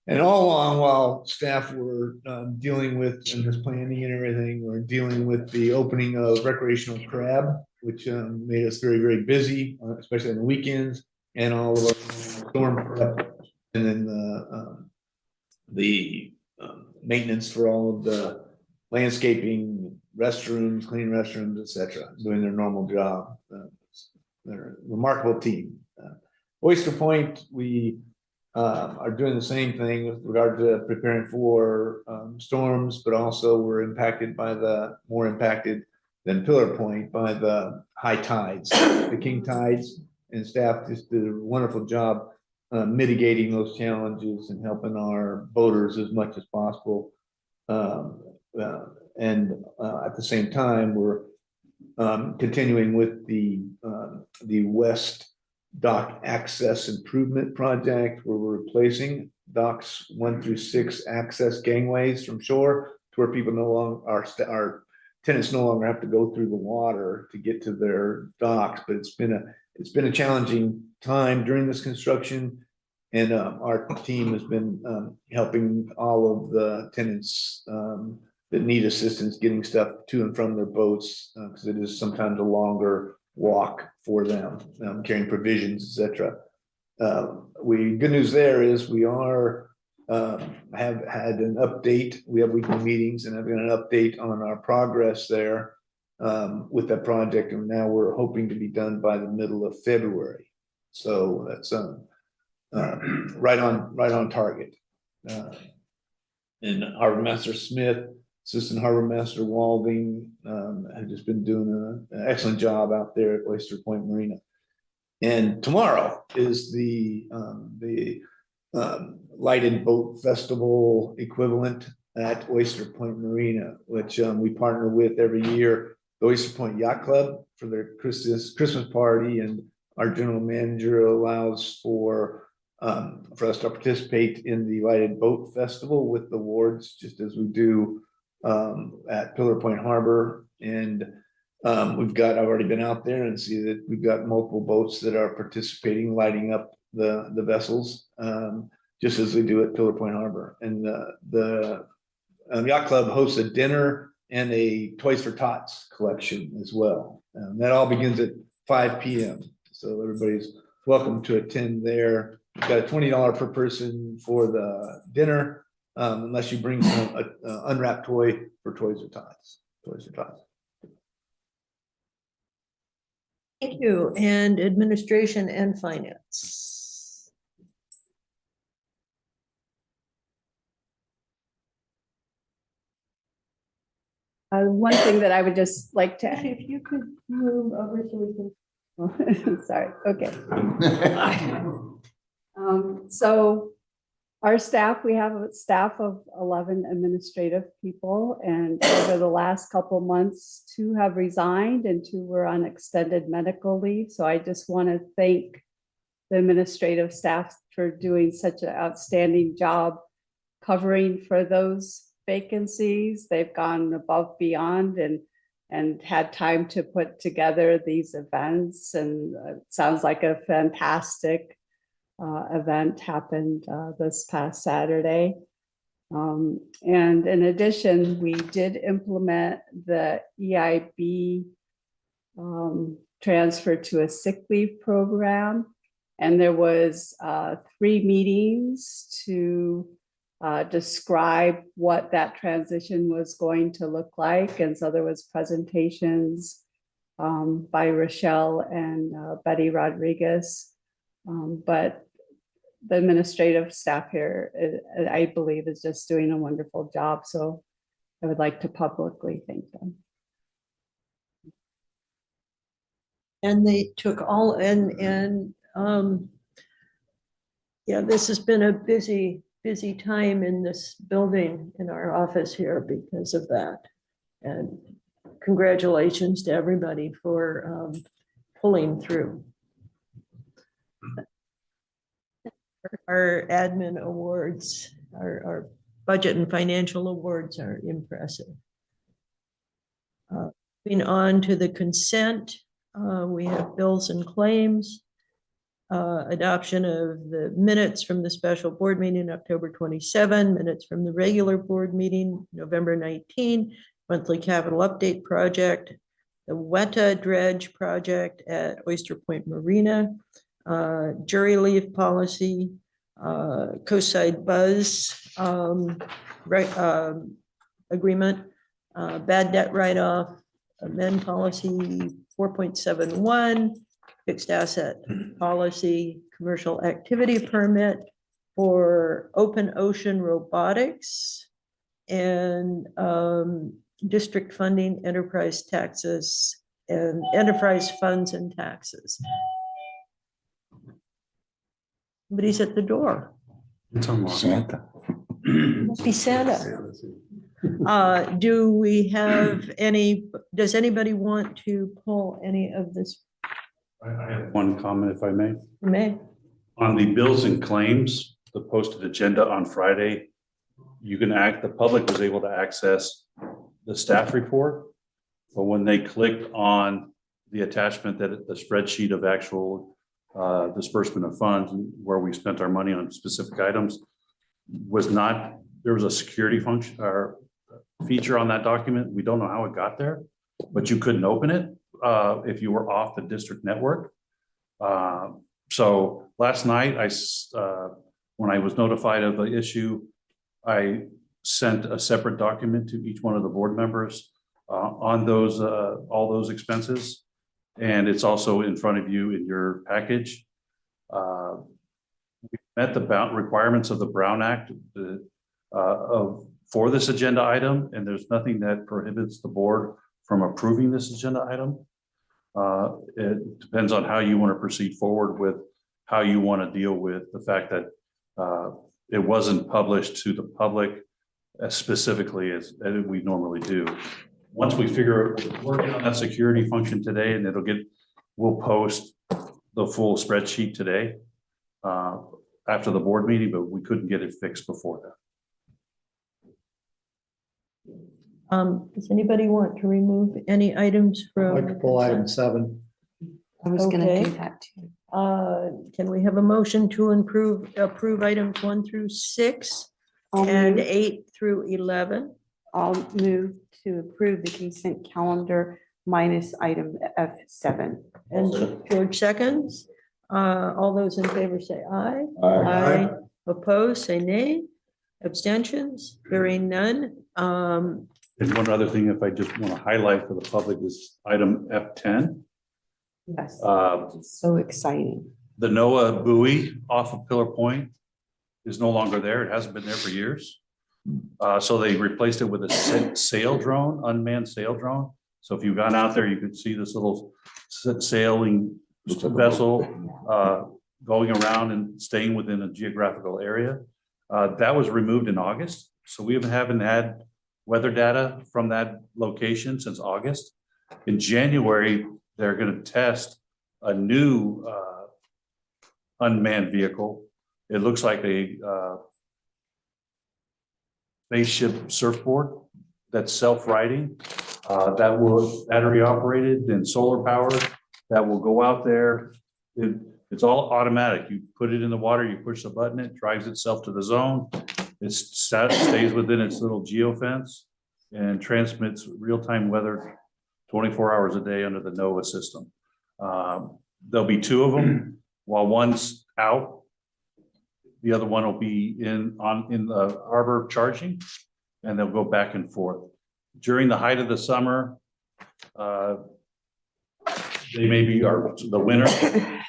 And all along while staff were dealing with and this planning and everything, we're dealing with the opening of recreational crab, which made us very, very busy, especially on the weekends, and all of our storm prep, and then the maintenance for all of the landscaping, restrooms, clean restrooms, etc., doing their normal job. They're a remarkable team. Oyster Point, we are doing the same thing with regard to preparing for storms, but also we're more impacted than Pillar Point by the high tides, the king tides, and staff just did a wonderful job mitigating those challenges and helping our boaters as much as possible. And at the same time, we're continuing with the West Dock Access Improvement Project, where we're replacing docks 1 through 6 access gangways from shore to where people no longer, our tenants no longer have to go through the water to get to their docks. But it's been a challenging time during this construction, and our team has been helping all of the tenants that need assistance getting stuff to and from their boats, because it is sometimes a longer walk for them, carrying provisions, etc. Good news there is we have had an update. We have weekly meetings and have got an update on our progress there with that project, and now we're hoping to be done by the middle of February. So that's right on target. And Harbor Master Smith, Assistant Harbor Master Walding, have just been doing an excellent job out there at Oyster Point Marina. And tomorrow is the Lighted Boat Festival equivalent at Oyster Point Marina, which we partner with every year, the Oyster Point Yacht Club, for their Christmas party, and our general manager allows for us to participate in the Lighted Boat Festival with awards, just as we do at Pillar Point Harbor. And I've already been out there and see that we've got multiple boats that are participating, lighting up the vessels, just as they do at Pillar Point Harbor. And the Yacht Club hosts a dinner and a Toys for Tots collection as well. That all begins at 5 p.m. So everybody's welcome to attend there. We've got a $20 per person for the dinner, unless you bring some unwrapped toy for Toys for Tots. Toys for Tots. Thank you. And administration and finance. One thing that I would just like to, If you could move over so we can. sorry, okay. So our staff, we have a staff of 11 administrative people, and over the last couple months, 2 have resigned and 2 were on extended medical leave. So I just want to thank the administrative staff for doing such an outstanding job covering for those vacancies. They've gone above beyond and had time to put together these events, and it sounds like a fantastic event happened this past Saturday. And in addition, we did implement the EIB transfer to a sick leave program. And there was 3 meetings to describe what that transition was going to look like. And so there was presentations by Rochelle and Betty Rodriguez. But the administrative staff here, I believe, is just doing a wonderful job. So I would like to publicly thank them. And they took all, yeah, this has been a busy time in this building, in our office here, because of that. And congratulations to everybody for pulling through. Our admin awards, our budget and financial awards are impressive. Moving on to the consent, we have bills and claims. adoption of the minutes from the special board meeting, October 27, minutes from the regular board meeting, November 19, monthly capital update project, the Weta dredge project at Oyster Point Marina, jury leave policy, coastside buzz, agreement, bad debt write-off, amend policy 4.71, fixed asset policy, commercial activity permit for open ocean robotics, and district funding, enterprise taxes, and enterprise funds and taxes. Somebody's at the door. It's unlocked. Santa. Must be Santa. Do we have any, does anybody want to pull any of this? I have one comment, if I may. May? On the bills and claims, the posted agenda on Friday, the public was able to access the staff report. But when they clicked on the attachment, that the spreadsheet of actual disbursement of funds and where we spent our money on specific items was not, there was a security function or feature on that document. We don't know how it got there, but you couldn't open it if you were off the district network. So last night, when I was notified of the issue, I sent a separate document to each one of the board members on those all those expenses. And it's also in front of you in your package. We met the requirements of the Brown Act for this agenda item, and there's nothing that prohibits the board from approving this agenda item. It depends on how you want to proceed forward with how you want to deal with the fact that it wasn't published to the public as specifically as we normally do. Once we figure we're working on that security function today, and we'll post the full spreadsheet today after the board meeting, but we couldn't get it fixed before that. Does anybody want to remove any items I'd from? like to pull item 7. I was gonna Okay. do that too. Can we have a motion to approve items 1 through 6 I'll and move- 8 through 11? I'll move to approve the consent calendar minus item F7. And George seconds. All those in favor say aye. Aye. Opposed, say nay. Abstentions, hearing none. And one other thing, if I just want to highlight for the public, is item F10. Yes, Uh, it's so exciting. The NOAA buoy off of Pillar Point is no longer there. It hasn't been there for years. So they replaced it with a sail drone, unmanned sail drone. So if you've gone out there, you could see this little sailing Looks like a vessel going around and staying within a geographical area. That was removed in August. So we haven't had weather data from that location since August. In January, they're going to test a new unmanned vehicle. It looks like a spaceship surfboard that's self-riding, that will battery operated and solar powered, that will go out there. It's all automatic. You put it in the water, you push the button, it drives itself to the zone. It stays within its little geofence and transmits real-time weather 24 hours a day under the NOAA system. There'll be 2 of them. While one's out, the other one will be in the harbor charging, and they'll go back and forth. During the height of the summer, they may be, or the winter,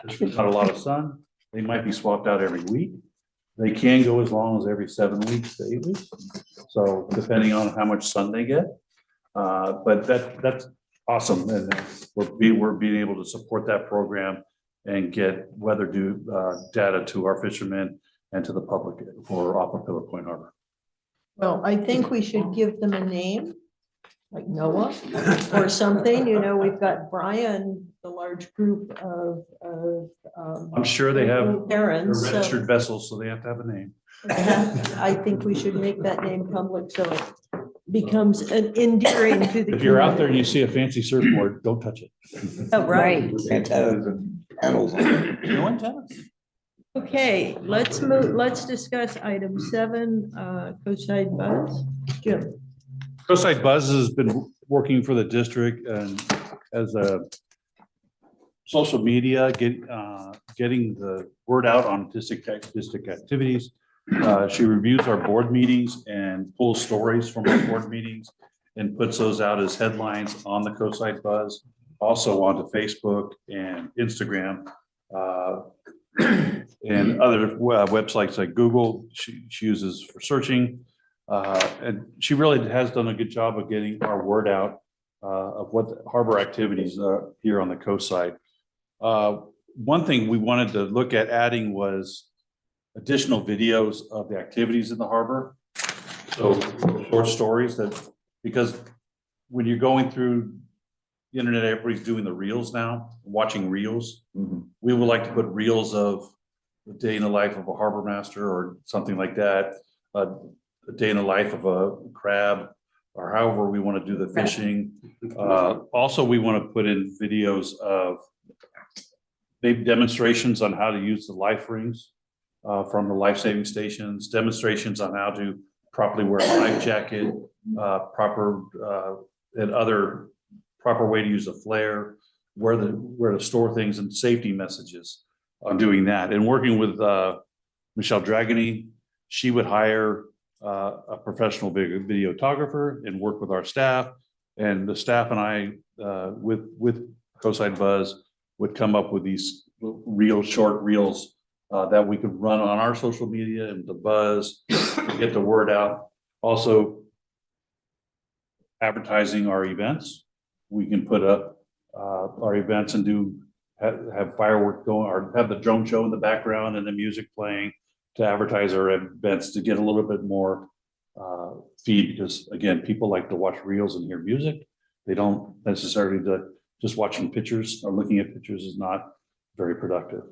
there's not a lot of sun. They might be swapped out every week. They can go as long as every 7 weeks to 8 weeks. So depending on how much sun they get. But that's awesome. And we're being able to support that program and get weather data to our fishermen and to the public for off of Pillar Point Harbor. Well, I think we should give them a name, like Noah or something. You know, we've got Brian, the large group of I'm sure they have, they're parents. so- registered vessels, so they have to have a name. I think we should make that name public, so becomes an endearing to the. If you're out there and community. you see a fancy surfboard, don't touch it. Oh, right. With antennas and panels on it. No antennas. Okay, let's discuss item 7, Coastside Buzz. Jim. Coastside Buzz has been working for the district and as a social media, getting the word out on district activities. She reviews our board meetings and pulls stories from our board meetings and puts those out as headlines on the Coastside Buzz, also onto Facebook and Instagram. And other websites like Google, she uses for searching. And she really has done a good job of getting our word out of what the harbor activities are here on the coast side. One thing we wanted to look at adding was additional videos of the activities in the harbor. So short stories that, because when you're going through the internet, everybody's doing the reels now, watching reels. We would like to put reels of the day in the life of a harbor master or something like that. A day in the life of a crab, or however we want to do the fishing. Also, we want to put in videos of maybe demonstrations on how to use the life rings from the life-saving stations, demonstrations on how to properly wear a life jacket, and other proper way to use a flare, where to store things, and safety messages on doing that. And working with Michelle Dragony, she would hire a professional videographer and work with our staff, and the staff and I with Coastside Buzz would come up with these short reels that we could run on our social media and the Buzz, get the word out. Also advertising our events. We can put up our events and have fireworks going, or have the drone show in the background and the music playing to advertise our events to get a little bit more feed, because again, people like to watch reels and hear music. They don't necessarily just watching pictures or looking at pictures is not very productive.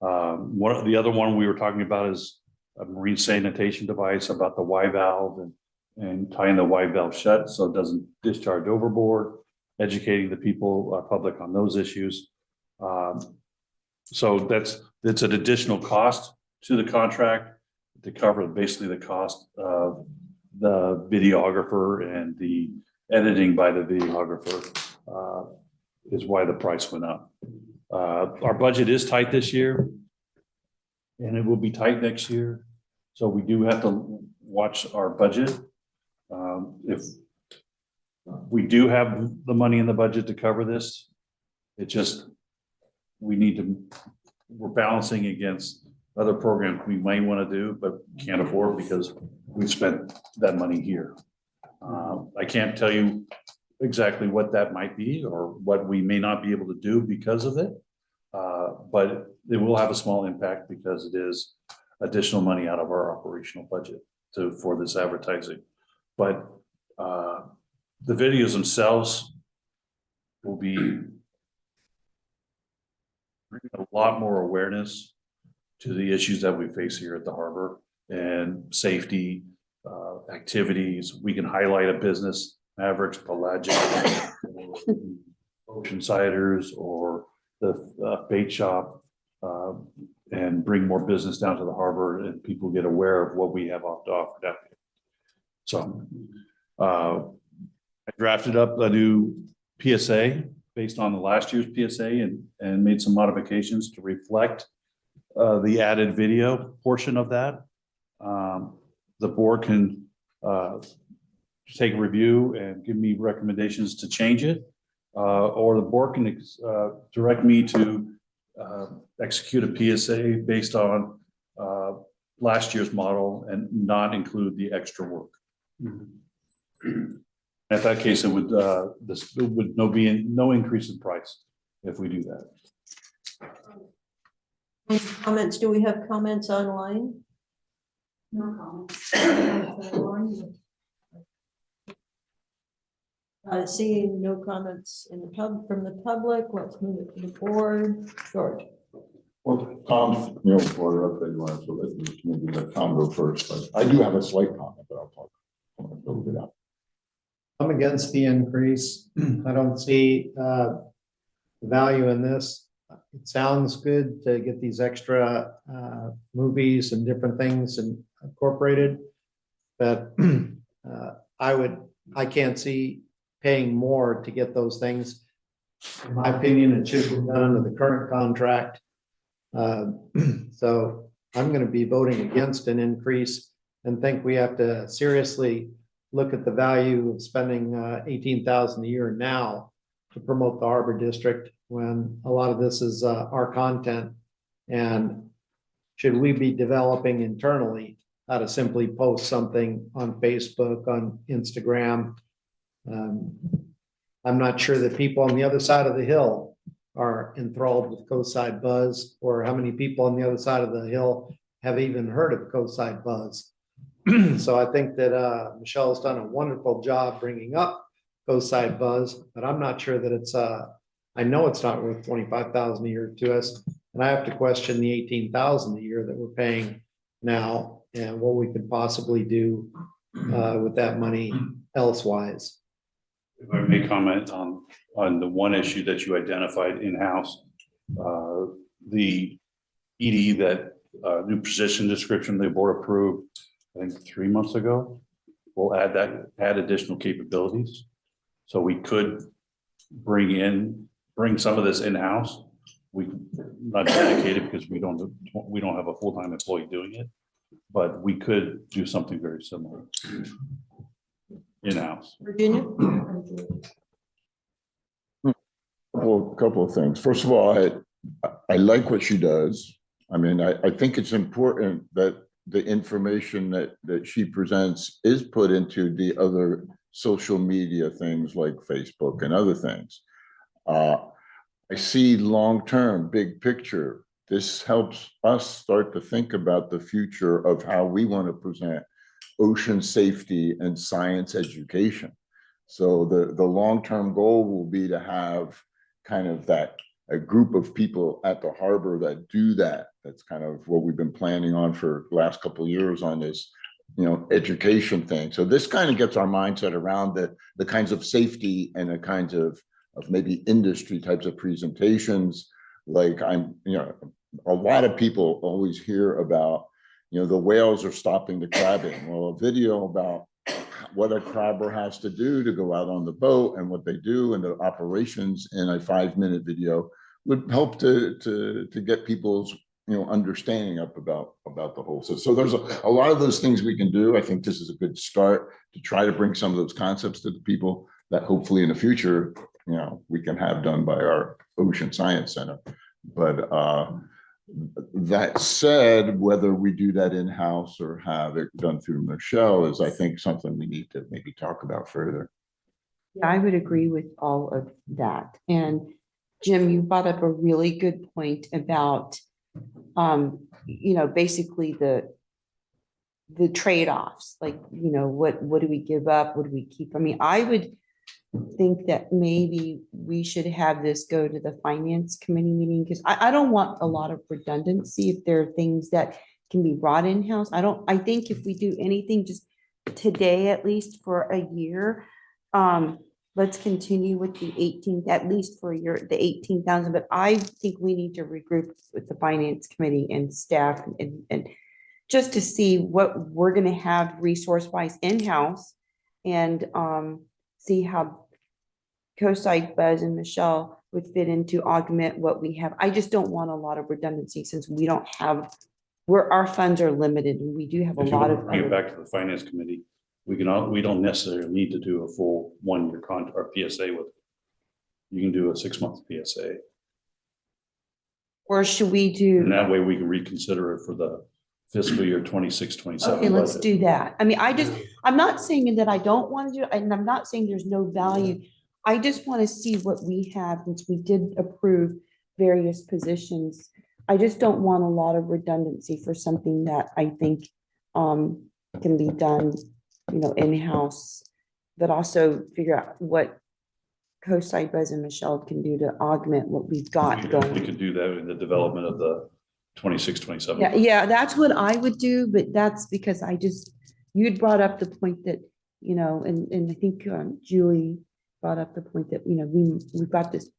The other one we were talking about is a marine sanitation device about the Y valve and tying the Y valve shut so it doesn't discharge overboard, educating the public on those issues. So that's an additional cost to the contract to cover basically the cost of the videographer and the editing by the videographer is why the price went up. Our budget is tight this year and it will be tight next year. So we do have to watch our budget. If we do have the money in the budget to cover this, it just, we're balancing against other programs we might want to do, but can't afford because we've spent that money here. I can't tell you exactly what that might be or what we may not be able to do because of it. But it will have a small impact because it is additional money out of our operational budget for this advertising. But the videos themselves will be bringing a lot more awareness to the issues that we face here at the harbor and safety activities. We can highlight a business, Mavericks, Pelagic, Oceansiders, or the bait shop, and bring more business down to the harbor and people get aware of what we have to offer down here. So I drafted up a new PSA based on the last year's PSA and made some modifications to reflect the added video portion of that. The board can take a review and give me recommendations to change it, or the board can direct me to execute a PSA based on last year's model and not include the extra work. At that case, it would be no increase in price if we do that. Any comments? Do we have comments online? No comments. Seeing no comments in the from the public, let's move it to the board. George. Well, Tom, brought her up that you want, so let's maybe let Tom go first, but I do have a slight comment that I'll talk a little bit out. I'm against the increase. I don't see value in this. It sounds good to get these extra movies and different things incorporated. But I can't see paying more to get those things. In my opinion, it should be done under the current contract. So I'm going to be voting against an increase and think we have to seriously look at the value of spending $18,000 a year now to promote the Harbor District when a lot of this is our content. And should we be developing internally how to simply post something on Facebook, on Instagram? I'm not sure that people on the other side of the hill are enthralled with Coastside Buzz, or how many people on the other side of the hill have even heard of Coastside Buzz. So I think that Michelle has done a wonderful job bringing up Coastside Buzz, but I'm not sure that it's, I know it's not worth $25,000 a year to us. And I have to question the $18,000 a year that we're paying now and what we could possibly do with that money elsewise. If I may comment on the one issue that you identified in-house, the ED, that new position description the board approved, I think 3 months ago, we'll add additional capabilities. So we could bring some of this in-house. We not dedicated because we don't have a full-time employee doing it, but we could do something very similar in-house. Virginia? Well, a couple of things. First of all, I like what she does. I mean, I think it's important that the information that she presents is put into the other social media things like Facebook and other things. I see long-term, big picture. This helps us start to think about the future of how we want to present ocean safety and science education. So the long-term goal will be to have kind of a group of people at the harbor that do that. That's kind of what we've been planning on for the last couple of years on this, education thing. So this kind of gets our mindset around the kinds of safety and the kinds of maybe industry types of presentations. Like a lot of people always hear about, the whales are stopping the crabbing. Well, a video about what a crabber has to do to go out on the boat and what they do and the operations in a 5-minute video would help to get people's understanding up about the whole system. So there's a lot of those things we can do. I think this is a good start to try to bring some of those concepts to the people that hopefully in the future we can have done by our Ocean Science Center. But that said, whether we do that in-house or have it done through Michelle is, I think, something we need to maybe talk about further. Yeah, I would agree with all of that. And Jim, you brought up a really good point about, basically the trade-offs, like, what do we give up? What do we keep? I mean, I would think that maybe we should have this go to the finance committee meeting, because I don't want a lot of redundancy if there are things that can be brought in-house. I think if we do anything just today, at least for a year, let's continue with the 18, at least for the 18,000. But I think we need to regroup with the finance committee and staff and just to see what we're going to have resource-wise in-house, and see how Coastside Buzz and Michelle would fit into augment what we have. I just don't want a lot of redundancy since we don't have, our funds are limited and we do have a If you lot want of. to bring it back to the finance committee, we don't necessarily need to do a full 1-year contract or PSA with it. You can do a 6-month PSA. Or should we do? And that way we can reconsider it for the fiscal year 26, 27. Okay, let's budget. do that. I mean, I'm not saying that I don't want to do it, and I'm not saying there's no value. I just want to see what we have, since we did approve various positions. I just don't want a lot of redundancy for something that I think can be done, in-house, but also figure out what Coastside Buzz and Michelle can do to augment what we've got going. We could do that in the development of the 26, 27. Yeah, that's what I would do, but that's because you'd brought up the point that and I think Julie brought up the point that, we've got this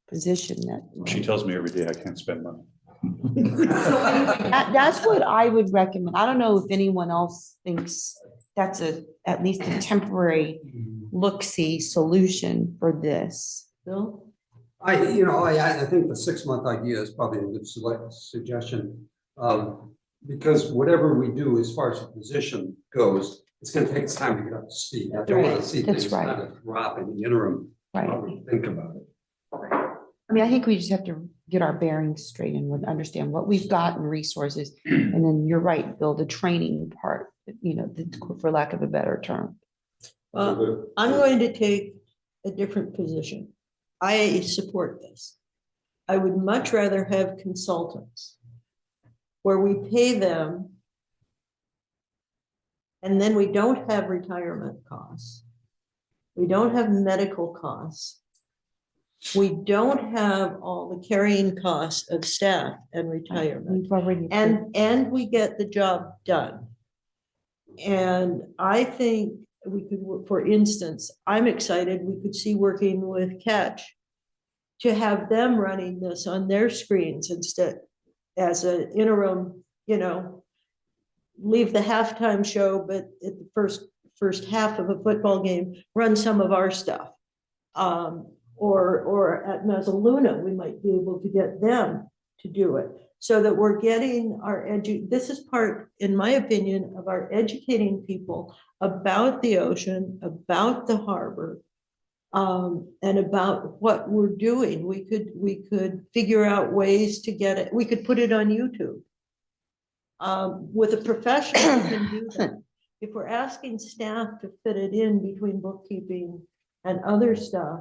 position that. She tells me every day I can't spend money. That's what I would recommend. I don't know if anyone else thinks that's at least a temporary look-see solution for this. Bill? I think the 6-month idea is probably a good suggestion. Because whatever we do as far as the position goes, it's gonna take us time to get up to speed. I don't want to see That's things right. kind of drop in the interim. Right. while we think about it. I mean, I think we just have to get our bearings straight and understand what we've got in resources. And then you're right, Bill, the training part, for lack of a better term. I'm going to take a different position. I support this. I would much rather have consultants where we pay them and then we don't have retirement costs. We don't have medical costs. We don't have all the carrying costs of staff and retirement. We've already. And we get the job done. And I think we could, for instance, I'm excited, we could see working with Catch to have them running this on their screens instead as an interim, leave the halftime show, but at the first half of a football game, run some of our stuff. Or at Mezzaluna, we might be able to get them to do it so that we're getting this is part, in my opinion, of our educating people about the ocean, about the harbor, and about what we're doing. We could figure out ways to get it. We could put it on YouTube. With a professional who can do that. If we're asking staff to fit it in between bookkeeping and other stuff,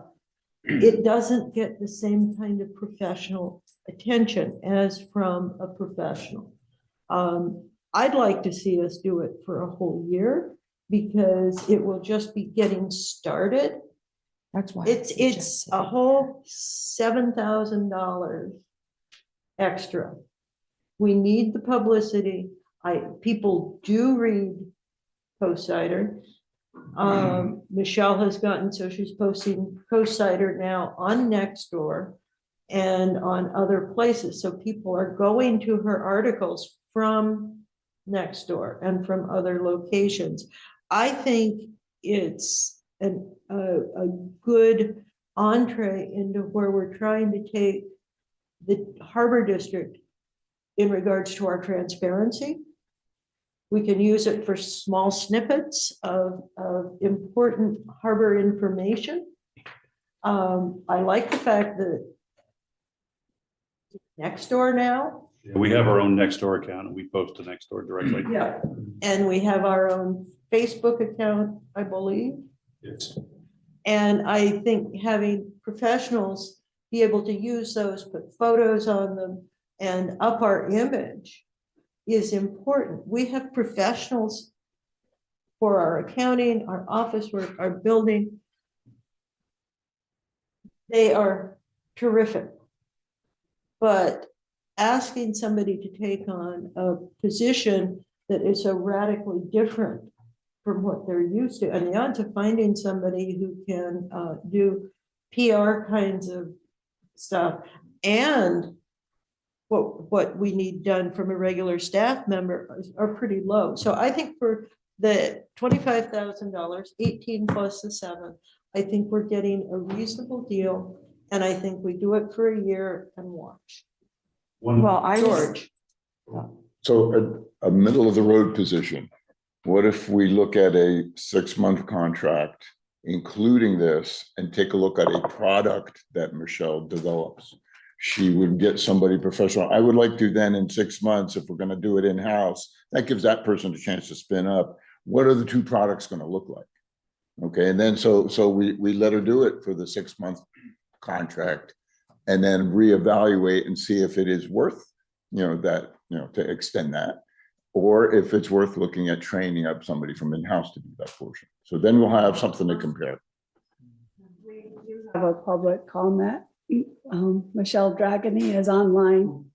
it doesn't get the same kind of professional attention as from a professional. I'd like to see us do it for a whole year because it will just be getting started. That's why. It's a whole $7,000 extra. We need the publicity. People do read Post-Sider. Michelle has gotten, so she's posting Post-Sider now on Nextdoor and on other places. So people are going to her articles from Nextdoor and from other locations. I think it's a good entree into where we're trying to take the Harbor District in regards to our transparency. We can use it for small snippets of important harbor information. I like the fact that Nextdoor now. We have our own Nextdoor account and we post to Nextdoor directly. Yeah. And we have our own Facebook account, I believe. Yes. And I think having professionals be able to use those, put photos on them and up our image is important. We have professionals for our accounting, our office work, our building. They are terrific. But asking somebody to take on a position that is so radically different from what they're used to, and the odds of finding somebody who can do PR kinds of stuff and what we need done from a regular staff member are pretty low. So I think for the $25,000, 18 plus the 7, I think we're getting a reasonable deal. And I think we do it for a year and watch. George. So a middle of the road position. What if we look at a 6-month contract, including this, and take a look at a product that Michelle develops? She would get somebody professional. I would like to then in 6 months, if we're going to do it in-house, that gives that person a chance to spin up. What are the 2 products going to look like? Okay, and then so we let her do it for the 6-month contract and then reevaluate and see if it is worth, to extend that, or if it's worth looking at training up somebody from in-house to do that portion. So then we'll have something to compare. We do have a public comment. Michelle Dragony is online.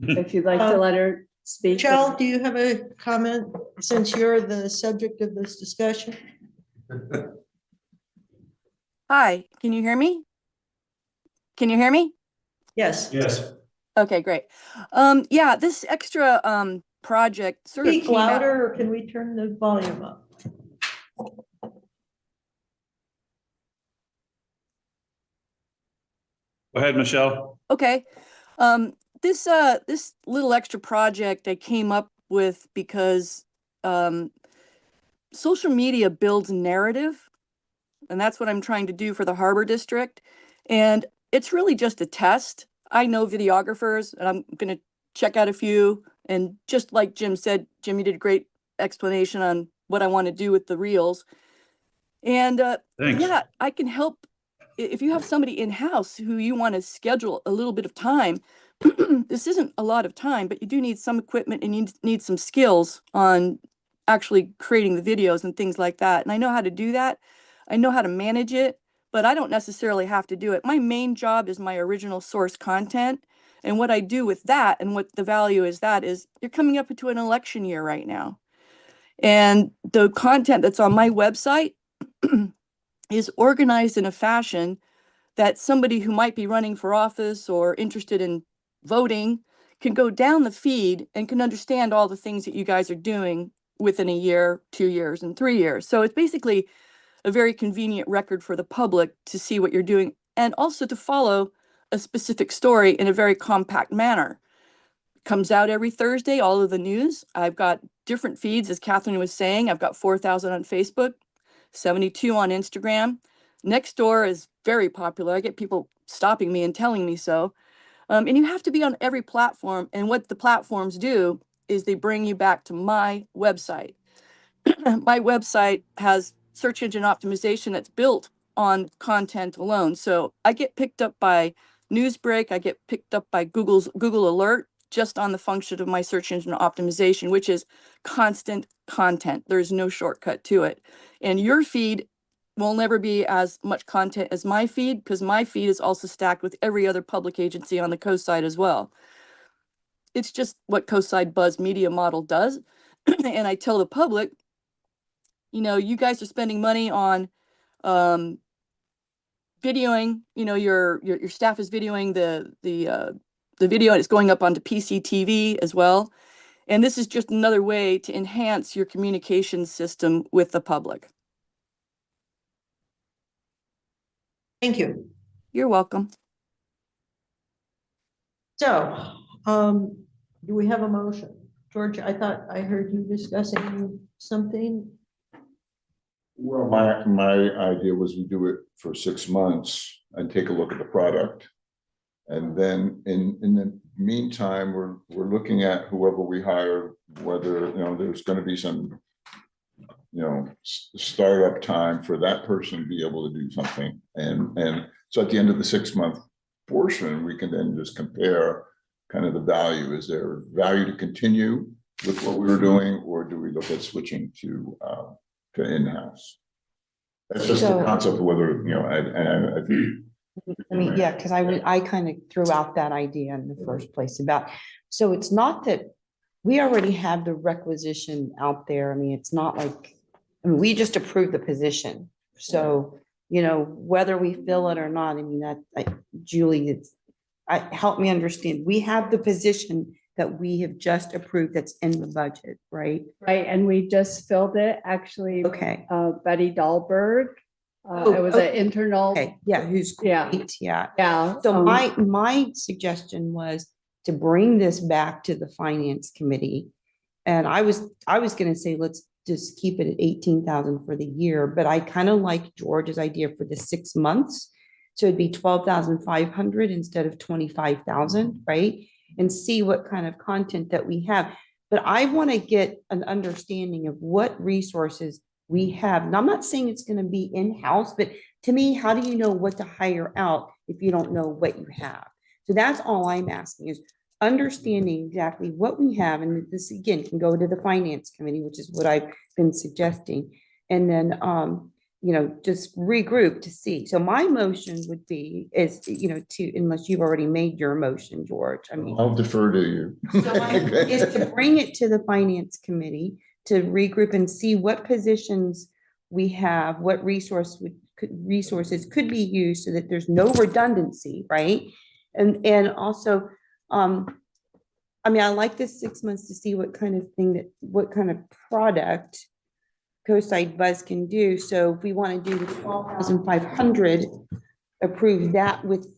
If you'd like to let her speak. Michelle, do you have a comment since you're the subject of this discussion? Hi, can you hear me? Can you hear me? Yes. Yes. Okay, great. Yeah, this extra project sort of Speak came out. louder, or can we turn the volume up? Go ahead, Michelle. Okay. This this little extra project I came up with because social media builds narrative, and that's what I'm trying to do for the Harbor District. And it's really just a test. I know videographers, and I'm gonna check out a few. And just like Jim said, Jim, you did a great explanation on what I want to do with the reels. And Thanks. yeah, I can help if you have somebody in-house who you want to schedule a little bit of time. This isn't a lot of time, but you do need some equipment and you need some skills on actually creating the videos and things like that. And I know how to do that. I know how to manage it, but I don't necessarily have to do it. My main job is my original source content. And what I do with that and what the value is that is you're coming up into an election year right now. And the content that's on my website is organized in a fashion that somebody who might be running for office or interested in voting can go down the feed and can understand all the things that you guys are doing within a year, 2 years, and 3 years. So it's basically a very convenient record for the public to see what you're doing and also to follow a specific story in a very compact manner. Comes out every Thursday, all of the news. I've got different feeds, as Catherine was saying. I've got 4,000 on Facebook, 72 on Instagram. Nextdoor is very popular. I get people stopping me and telling me so. And you have to be on every platform. And what the platforms do is they bring you back to my website. My website has search engine optimization that's built on content alone. So I get picked up by Newsbreak. I get picked up by Google Alert just on the function of my search engine optimization, which is constant content. There's no shortcut to it. And your feed will never be as much content as my feed because my feed is also stacked with every other public agency on the coast side as well. It's just what coast side buzz media model does. And I tell the public, you know, you guys are spending money on videoing, you know, your staff is videoing the video and it's going up onto PCTV as well. And this is just another way to enhance your communication system with the public. Thank you. You're welcome. So, do we have a motion? George, I thought I heard you discussing something. Well, my idea was we do it for 6 months and take a look at the product. And then in the meantime, we're looking at whoever we hire, whether, you know, there's going to be some, you know, startup time for that person to be able to do something. And so at the end of the 6-month portion, we can then just compare kind of the value. Is there value to continue with what we were doing, or do we look at switching to in-house? That's just the concept of whether, you know, and I think. I mean, yeah, because I kind of threw out that idea in the first place about, so it's not that we already have the requisition out there. I mean, it's not like, I mean, we just approved the position. So, you know, whether we fill it or not, I mean, Julie, help me understand. We have the position that we have just approved that's in the budget, right? Right, and we just filled it, actually. Okay. Betty Dahlberg. It was an internal. Okay, yeah, who's Yeah. great, yeah. Yeah. So my suggestion was to bring this back to the finance committee. And I was gonna say, let's just keep it at 18,000 for the year, but I kind of like George's idea for the 6 months. So it'd be 12,500 instead of 25,000, right? And see what kind of content that we have. But I want to get an understanding of what resources we have. And I'm not saying it's going to be in-house, but to me, how do you know what to hire out if you don't know what you have? So that's all I'm asking, is understanding exactly what we have. And this, again, can go to the finance committee, which is what I've been suggesting. And then, you know, just regroup to see. So my motion would be is, you know, unless you've already made your motion, George, I mean. I'll defer to you. Is to bring it to the finance committee to regroup and see what positions we have, what resources could be used so that there's no redundancy, right? And also, I mean, I like this 6 months to see what kind of what kind of product Coastside Buzz can do. So if we want to do the 12,500, approve that with,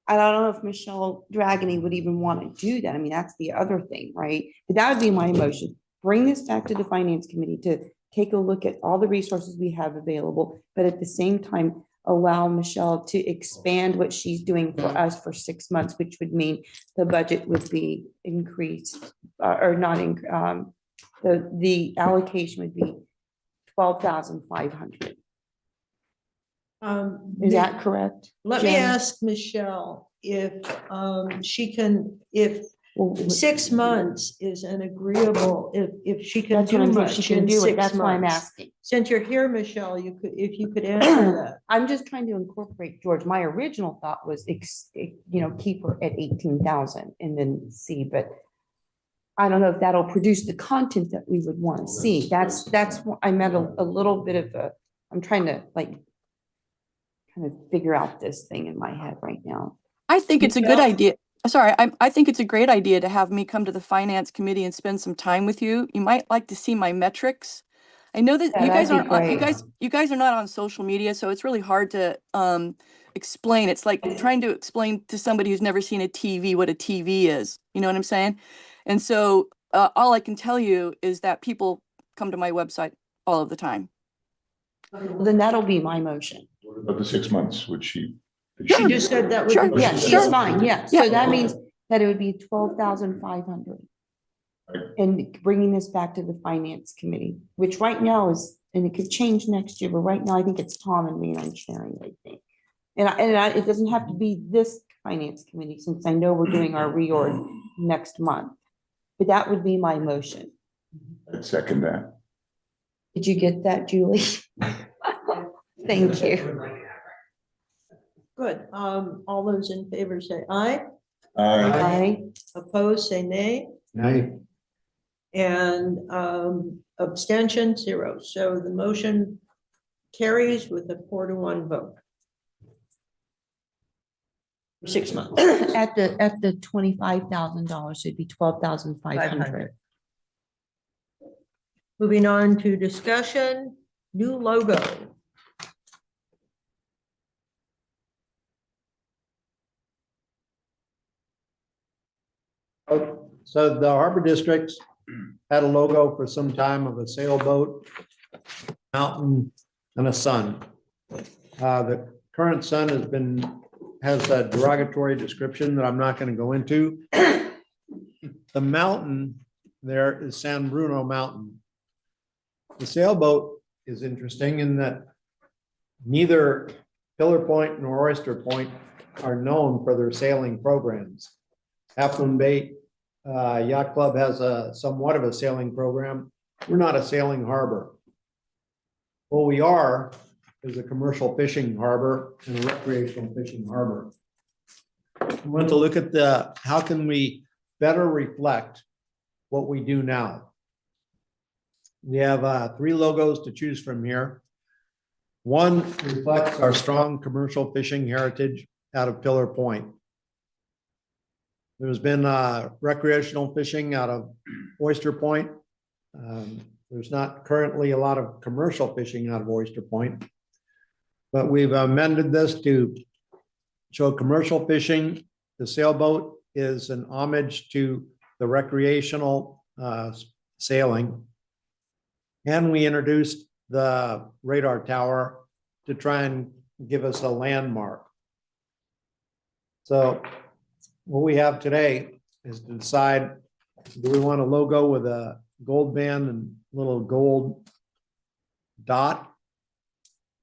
I don't know if Michelle Dragony would even want to do that. I mean, that's the other thing, right? But that would be my motion. Bring this back to the finance committee to take a look at all the resources we have available, but at the same time, allow Michelle to expand what she's doing for us for 6 months, which would mean the budget would be increased, or not, the allocation would be 12,500. Is that correct? Let me Jen? ask Michelle if she can, if Well, 6 months is an agreeable, if she can That's what do I'm saying. much She can in do it. 6 That's why I'm months. asking. Since you're here, Michelle, if you could answer that. I'm just trying to incorporate George. My original thought was, keep her at 18,000 and then see, but I don't know if that'll produce the content that we would want to see. That's, I'm at a little bit of a, I'm trying to kind of figure out this thing in my head right now. I think it's a good Michelle? idea. Sorry, I think it's a great idea to have me come to the finance committee and spend some time with you. You might like to see my metrics. I know that Yeah, you guys that'd be aren't, great. you guys are not on social media, so it's really hard to explain. It's like trying to explain to somebody who's never seen a TV what a TV is. You know what I'm saying? And so all I can tell you is that people come to my website all of the time. Then that'll be my motion. What about the 6 months, which she? She just said that would Sure. be. Yeah, she's Sure. fine. Yeah. So that means that it would be 12,500. And bringing this back to the finance committee, which right now is, and it could change next year, but right now I think it's Tom and me on sharing, I think. It doesn't have to be this finance committee, since I know we're doing our reorg next month. But that would be my motion. I'd second that. Did you get that, Julie? Thank you. Good. All those in favor say aye. Aye. Opposed, say nay. Aye. And abstention, 0. So the motion carries with a 4-to-1 vote. 6 months. At the $25,000, it'd be 12,500. Moving on to discussion, new logo. So the Harbor Districts had a logo for some time of a sailboat, mountain, and a sun. The current sun has a derogatory description that I'm not going to go into. The mountain there is San Bruno Mountain. The sailboat is interesting in that neither Pillar Point nor Oyster Point are known for their sailing programs. Half Moon Bay Yacht Club has somewhat of a sailing program. We're not a sailing harbor. What we are is a commercial fishing harbor and a recreational fishing harbor. We want to look at how can we better reflect what we do now. We have 3 logos to choose from here. One reflects our strong commercial fishing heritage out of Pillar Point. There's been recreational fishing out of Oyster Point. There's not currently a lot of commercial fishing out of Oyster Point, but we've amended this to show commercial fishing. The sailboat is an homage to the recreational sailing. And we introduced the radar tower to try and give us a landmark. So what we have today is to decide, do we want a logo with a gold band and little gold dot?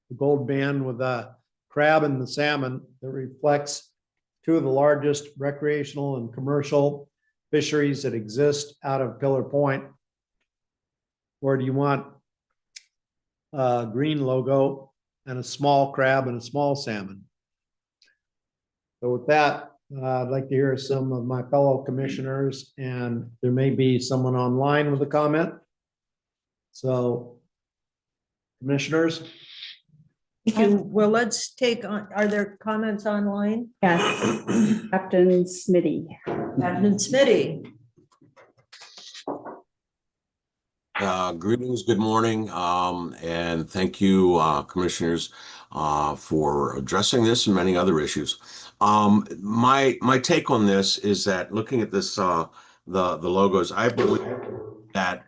The gold band with a crab and the salmon that reflects 2 of the largest recreational and commercial fisheries that exist out of Pillar Point? Or do you want a green logo and a small crab and a small salmon? So with that, I'd like to hear some of my fellow commissioners, and there may be someone online with a comment. So Commissioners? Thank you. Well, let's take on, are there comments online? Yes, Captain Smitty. Captain Smitty. Greetings, good morning, and thank you, commissioners, for addressing this and many other issues. My take on this is that looking at this, the logos, I believe that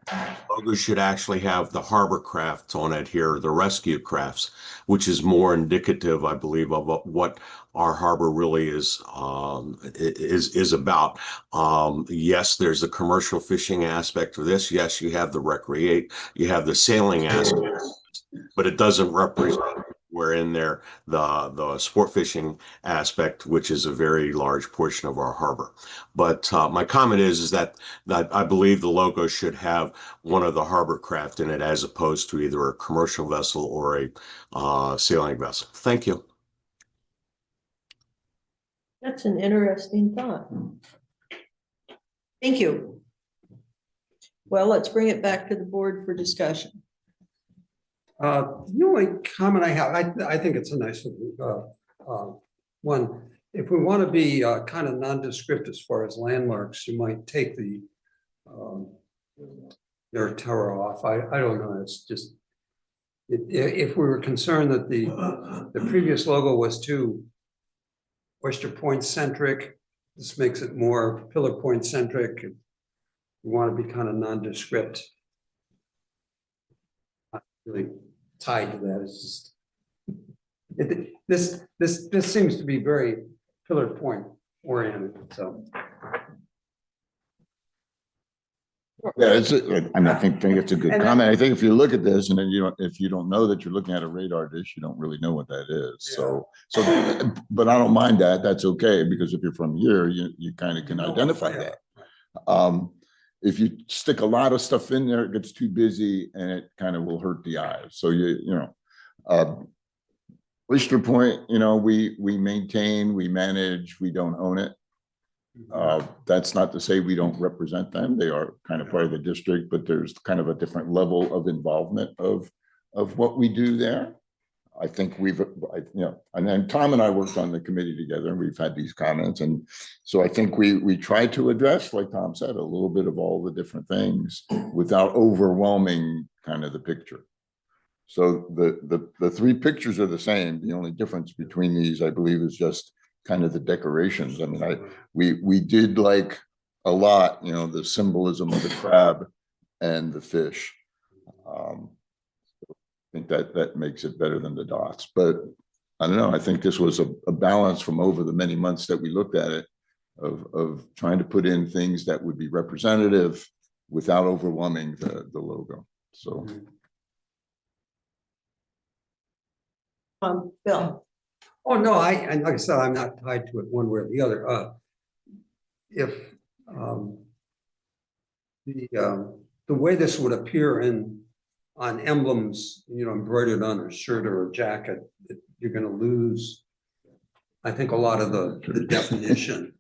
logos should actually have the harbor crafts on it here, the rescue crafts, which is more indicative, I believe, of what our harbor really is about. Yes, there's the commercial fishing aspect of this. Yes, you have the recreate, you have the sailing aspect, but it doesn't represent where in there the sport fishing aspect, which is a very large portion of our harbor. But my comment is that I believe the logo should have one of the harbor craft in it as opposed to either a commercial vessel or a sailing vessel. Thank you. That's an interesting thought. Thank you. Well, let's bring it back to the board for discussion. The only comment I have, I think it's a nice one. If we want to be kind of nondescript as far as landmarks, you might take their tower off. I don't know. It's just if we were concerned that the previous logo was too Oyster Point centric, this makes it more Pillar Point centric. We want to be kind of nondescript. Not really tied to that. It's just this seems to be very Pillar Point oriented. So Yeah, I think it's a good And comment. I think if you look at this and then if you don't know that you're looking at a radar dish, you don't really know what that is. So, but I don't mind that. That's okay, because if you're from here, you kind of can identify that. If you stick a lot of stuff in there, it gets too busy and it kind of will hurt the eyes. So Oyster Point, we maintain, we manage, we don't own it. That's not to say we don't represent them. They are kind of part of the district, but there's kind of a different level of involvement of what we do there. I think and then Tom and I worked on the committee together and we've had these comments. And so I think we try to address, like Tom said, a little bit of all the different things without overwhelming kind of the picture. So the three pictures are the same. The only difference between these, I believe, is just kind of the decorations. I mean, we did like a lot, the symbolism of the crab and the fish. I think that makes it better than the dots, but I don't know. I think this was a balance from over the many months that we looked at it of trying to put in things that would be representative without overwhelming the logo. So. Bill. oh no, and like I said, I'm not tied to it one way or the other. If the way this would appear on emblems, embroidered on a shirt or a jacket, you're going to lose, I think, a lot of the definition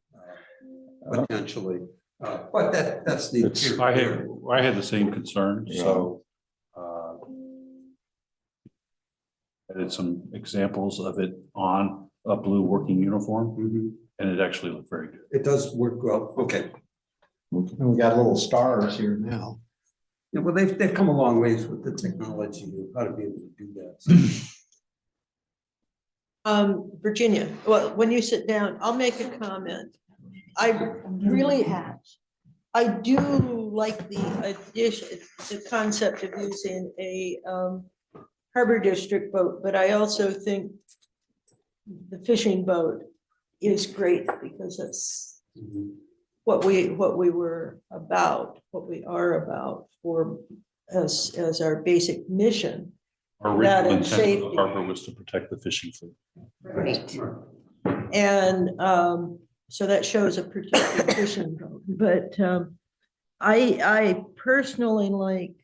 potentially. But that's the. I had the same concern. Yeah. So added some examples of it on a blue working uniform, and it actually looked very good. It does work well. Okay. And we got little stars here now. Yeah, well, they've come a long ways with the technology of how to be able to do that. Virginia, well, when you sit down, I'll make a comment. I do like the concept of using a harbor district boat, but I also think the fishing boat is great because that's what we were about, what we are about for as our basic mission. Our original intent of the harbor was to protect the fishing fleet. Right. And so that shows a particular fishing boat, but I personally like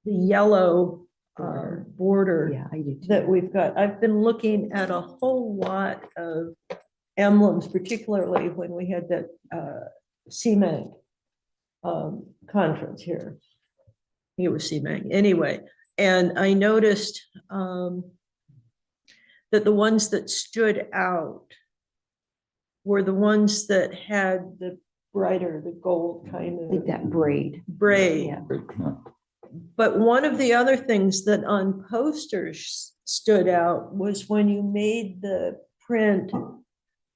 the yellow border that we've got. I've been looking at a whole lot of emblems, particularly when we had that CMAC conference here. It was CMAG, anyway. And I noticed that the ones that stood out were the ones that had the brighter, the gold kind of Like that braid. braid. Yeah. But one of the other things that on posters stood out was when you made the print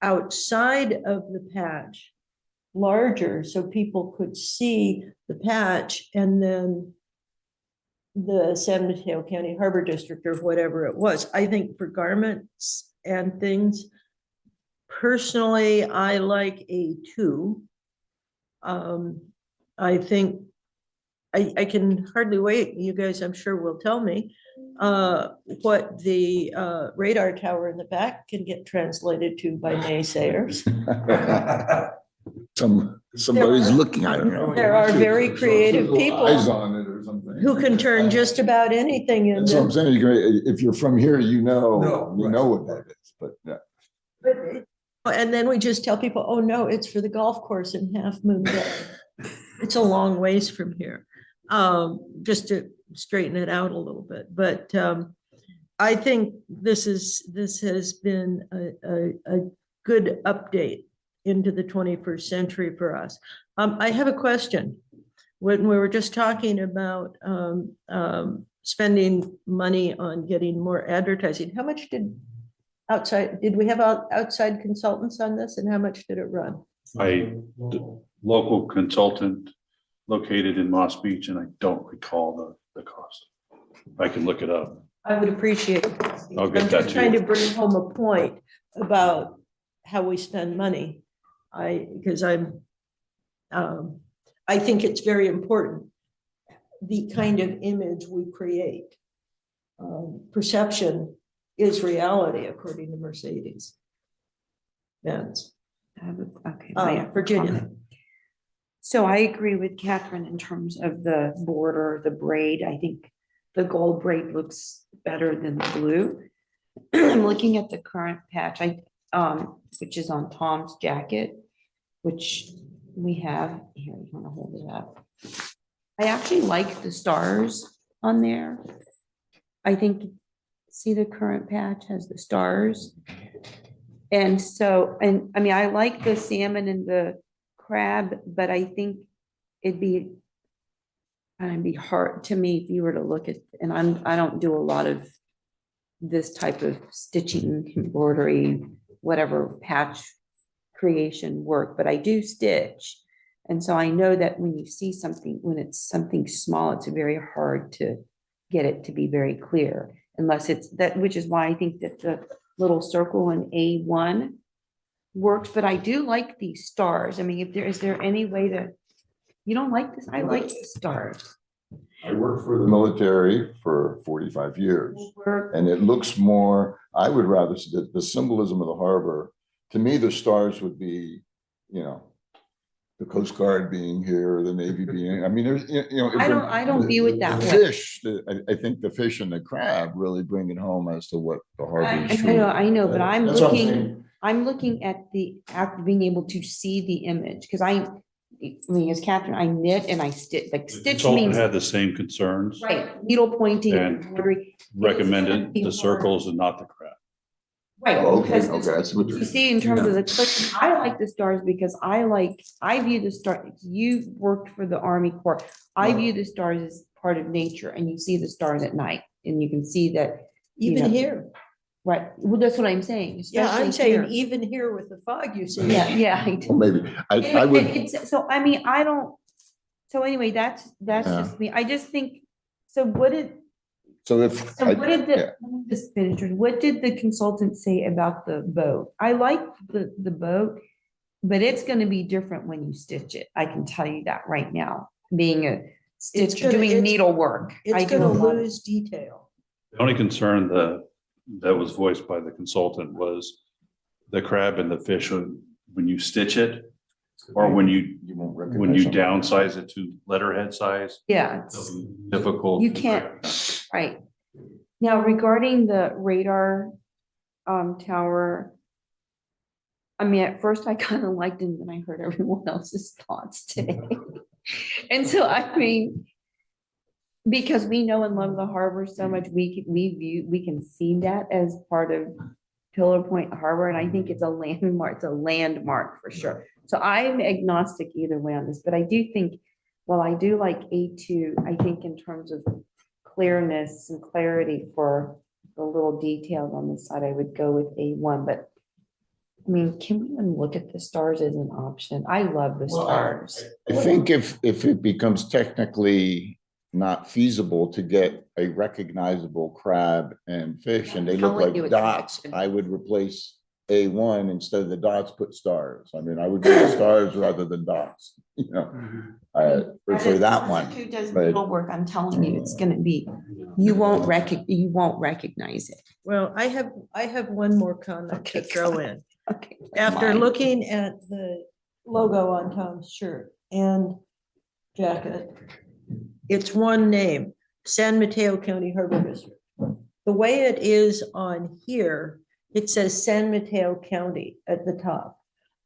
outside of the patch larger so people could see the patch, and then the San Mateo County Harbor District or whatever it was. I think for garments and things, personally, I like A2. I think I can hardly wait. You guys, I'm sure will tell me what the radar tower in the back can get translated to by naysayers. Somebody's looking, I don't know. There are very creative people Eyes on it or something. who can turn just about anything That's what I'm into. saying. If you're from here, you know right. what that is, but yeah. And then we just tell people, oh, no, it's for the golf course in Half Moon Bay. It's a long ways from here, just to straighten it out a little bit. But I think this has been a good update into the 21st century for us. I have a question. When we were just talking about spending money on getting more advertising, how much did we have outside consultants on this, and how much did it run? Local consultant located in Moss Beach, and I don't recall the cost. I can look it up. I would appreciate it. I'll get I'm that just to trying you. to bring home a point about how we spend money. Because I think it's very important, the kind of image we create. Perception is reality, according to Mercedes Benz. Okay. Virginia. So I agree with Catherine in terms of the border, the braid. I think the gold braid looks better than the blue. I'm looking at the current patch, which is on Tom's jacket, which we have here. You want to hold it up? I actually like the stars on there. I think, see, the current patch has the stars. And so, and I mean, I like the salmon and the crab, but I think it'd be hard to me if you were to look at, and I don't do a lot of this type of stitching, embroidery, whatever patch creation work, but I do stitch. And so I know that when you see something, when it's something small, it's very hard to get it to be very clear, unless it's that, which is why I think that the little circle in A1 works, but I do like these stars. I mean, is there any way that you don't like this? I like the stars. I worked for the military for 45 years, and it looks more, I would rather see the symbolism of the harbor. To me, the stars would be, the Coast Guard being here, the Navy being, I mean, there's, I don't view it that the way. fish, I think the fish and the crab really bring it home as to what the harbor is. I know, but That's what I'm saying. I'm looking at the act of being able to see the image, because I mean, as Catherine, I knit and I stitch, like The stitch consultant means, had the same concerns, right, needle pointing, And embroidery. recommended the circles and not the crab. Right. Oh, okay, because okay, that's what You see, in terms of the click, I like the stars because I view the star, you worked for the Army Corps. I view the stars as part of nature, and you see the stars at night, and you can see that. Even here. Right, well, that's what I'm saying. Yeah, I'm especially saying here. even here with the fog, you see. Yeah. Well, maybe, I would, So, I mean, I don't, so anyway, that's just me. I just think, so what did what did the consultant say about the boat? I like the boat, but it's gonna be different when you stitch it. I can tell you that right now, being a stitcher, doing needlework. It's gonna lose detail. The only concern that was voiced by the consultant was the crab and the fish when you stitch it, or when you won't when you downsize it to letterhead size. Yeah, It'll be difficult. you can't, right. Now, regarding the radar tower, I mean, at first I kind of liked it, and then I heard everyone else's thoughts today. And so, I mean, Because we know and love the harbor so much, we can see that as part of Pillar Point Harbor, and I think it's a landmark for sure. So I'm agnostic either way on this, but I do think, well, I do like A2, I think in terms of clearness and clarity for the little details on the side, I would go with A1, but I mean, can we even look at the stars as an option? I love the stars. I think if it becomes technically not feasible to get a recognizable crab and fish and they look Telling you like it's dots, fiction. I would replace A1 instead of the dots, put stars. I mean, I would go with stars rather than dots, you know. I prefer that one. Who does but- needlework, I'm telling you, it's gonna be, you won't recognize it. Well, I have one more comment to Okay, throw in. Okay. After fine. looking at the logo on Tom's shirt and jacket, it's one name, San Mateo County Harbor District. The way it is on here, it says San Mateo County at the top.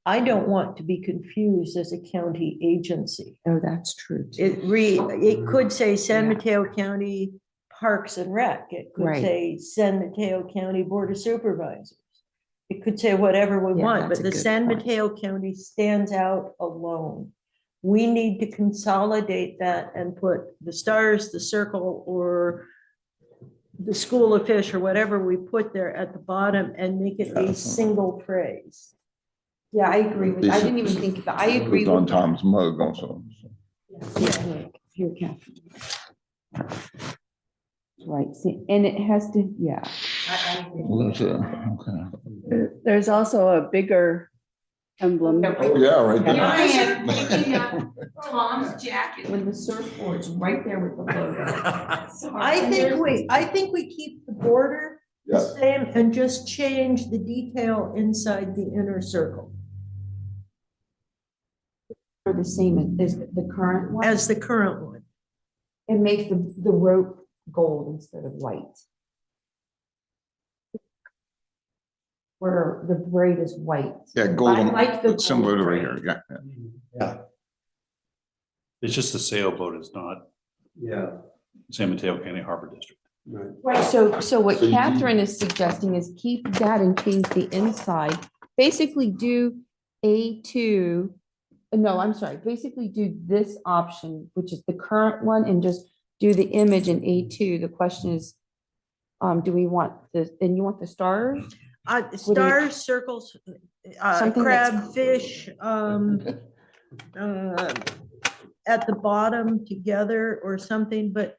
I don't want to be confused as a county agency. Oh, that's true. too. It could say San Yeah. Mateo County Parks and Rec. It could Right. say San Mateo County Board of Supervisors. It could say whatever we Yeah, want, that's but a the good San point. Mateo County stands out alone. We need to consolidate that and put the stars, the circle, or the school of fish, or whatever we put there at the bottom and make it a single phrase. Yeah, I agree with, I didn't even think of that. I agree It's on with. Tom's mug also. Here, Catherine. Right, see, and it has to, yeah. Well, that's okay. There's also a bigger emblem. Oh, yeah, right Here I there. am picking up Tom's jacket when the surfboard's right there with the logo. I think we keep the border the Yeah. same and just change the detail inside the inner circle Are the same as the current one, as the current one. and make the rope gold instead of white. Where the braid is white. Yeah, golden, I like the it's similar to gold right braid. here, yeah. Yeah. It's just the sailboat is not Yeah, San Mateo County Harbor District. right. Right, so what So you- Catherine is suggesting is keep that and change the inside. Basically do A2, no, I'm sorry, basically do this option, which is the current one, and just do the image in A2. The question is, do we want the, and you want the stars? Stars, circles, Something that's- crab, fish, at the bottom together or something, but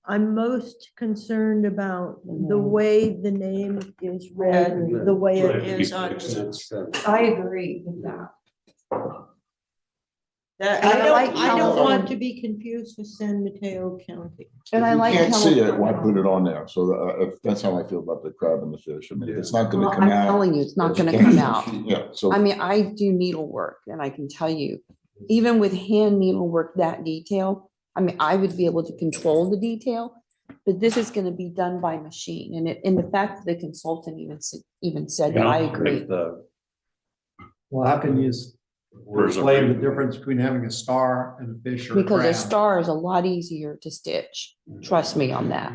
I'm most concerned about the way the name is read, the way it is on. I agree with that. That, And I like I don't California. want to be confused with San Mateo County. And I If you like. can't see it, California. why put it on there? So that's how I feel about the crab and the fish. I mean, if it's not gonna Well, come I'm out. telling you, it's not it's gonna can't- come out. Yeah, so. I mean, I do needlework and I can tell you, even with hand needlework, that detail, I mean, I would be able to control the detail, but this is gonna be done by machine. And the fact that the consultant even said that, I agree. Well, how can you Where's the explain the ring? difference between having a star and a fish or a Because a crab? star is a lot easier to stitch. Trust me on that.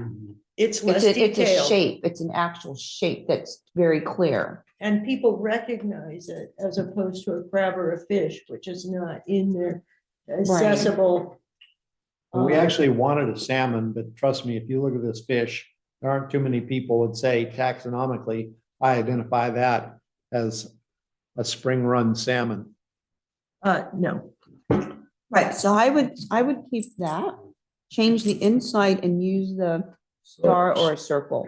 It's less It's a detailed shape. It's an actual shape that's very clear. and people recognize it as opposed to a crab or a fish, which is not in their accessible. We actually wanted a salmon, but trust me, if you look at this fish, there aren't too many people would say taxonomically, I identify that as a spring run salmon. No, Right, so I would keep that, change the inside and use the star or a circle.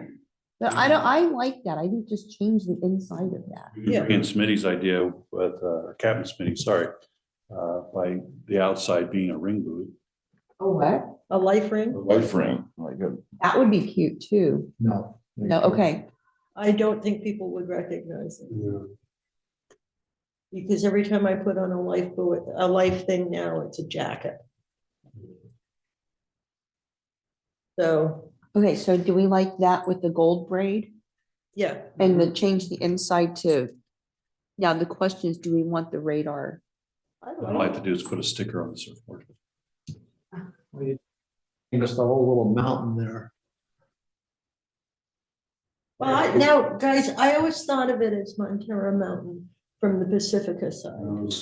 But I like that. I think just change the inside of that. Yeah. And Smitty's idea with, Captain Smitty, sorry, by the outside being a ring buoy. Oh, what? a life ring. Life ring, like a. That would be cute too. No. No, okay. I don't think people would recognize it. Because every time I put on a life thing now, it's a jacket. So, Okay, so do we like that with the gold braid yeah, and then change the inside to? Now, the question is, do we want the radar? All I have to do is put a sticker on the surfboard. You just a whole little mountain there. Well, now, guys, I always thought of it as Montero Mountain from the Pacifica side.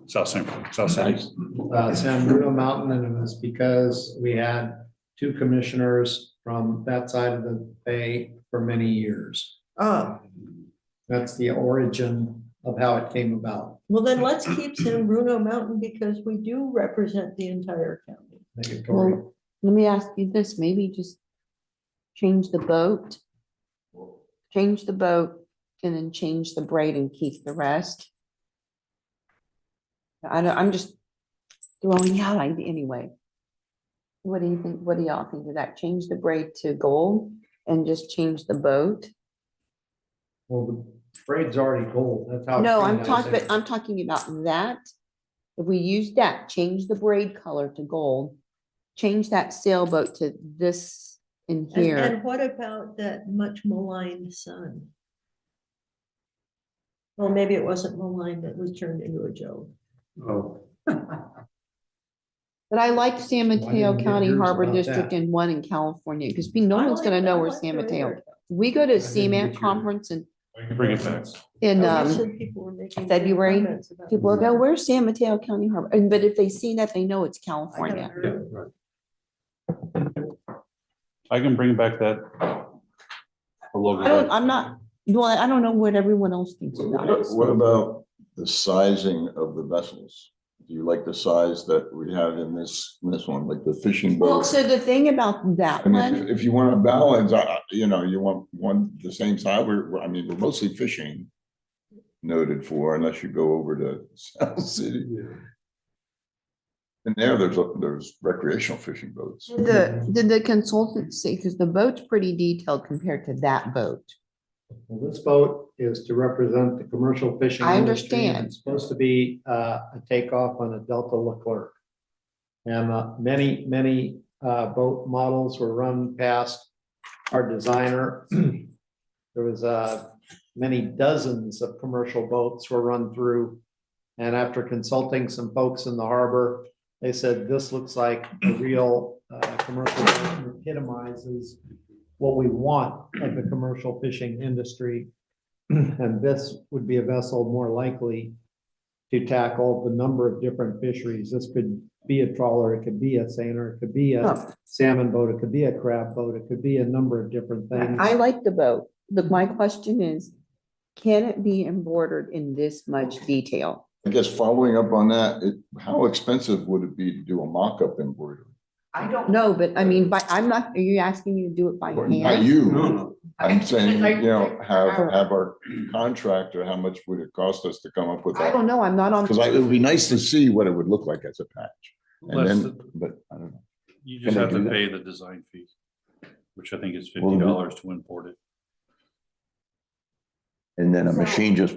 South Central, South City. San Bruno Mountain, and it was because we had two commissioners from that side of the bay for many years. Oh, That's the origin of how it came about. well, then let's keep San Bruno Mountain because we do represent the entire county. Make it Tory. Well, let me ask you this, maybe just change the boat. Change the boat and then change the braid and keep the rest. I'm just throwing out idea anyway. What do you think? What do y'all think of that? Change the braid to gold and just change the boat? Well, the braid's already gold. That's how. it No, came I'm out. talking about that. If we use that, change the braid color to gold, change that sailboat to this in And here. what about that much maligned sun? Well, maybe it wasn't maligned, it was turned into a joke. Oh, But I like San Why Mateo didn't we get County yours Harbor about District that? and one in California, because no one's gonna know where San Mateo. We go to didn't get CMAT your- conference in, I can bring it back. People were making February, comments about people will the go, sun. where's San Mateo County Harbor? And, but if they see that, they know it's I haven't California. heard yeah, of it. right. I can bring back that. the logo back. I'm not, well, I don't know what everyone else thinks about it. What about the sizing of the vessels? Do you like the size that we have in this one, like the fishing Well, boat? so the thing about that I mean, one, if you want to balance, you know, you want one the same size, I mean, we're mostly fishing noted for, unless you go over to South City. And there's recreational fishing boats. did the consultant say, because the boat's pretty detailed compared to that boat. Well, this boat is to represent the commercial fishing. I industry, and understand. It's supposed to be a takeoff on a Delta Leclerc. And many boat models were run past our designer. There was many dozens of commercial boats were run through. And after consulting some folks in the harbor, they said, this looks like a real commercial boat and epitomizes what we want of the commercial fishing industry. And this would be a vessel more likely to tackle the number of different fisheries. This could be a trawler, it could be a seiner, it could be a salmon boat, it could be a crab boat, it could be a number of different things. I like the boat. Look, my question is, can it be embroidered in this much detail? I guess following up on that, how expensive would it be to do a mock-up embroidery? I don't know, but I mean, I'm not, are you asking me to do it by Not hand? you. I'm saying, you know, have our contractor, how much would it cost us to come up with I that? don't know, I'm not on. Because it would be nice to see what it would look like as a patch. And Less then, than- but I don't know. You just Can I have to do that? pay the design fee, which I think is Well, $50 to import it. And then a machine just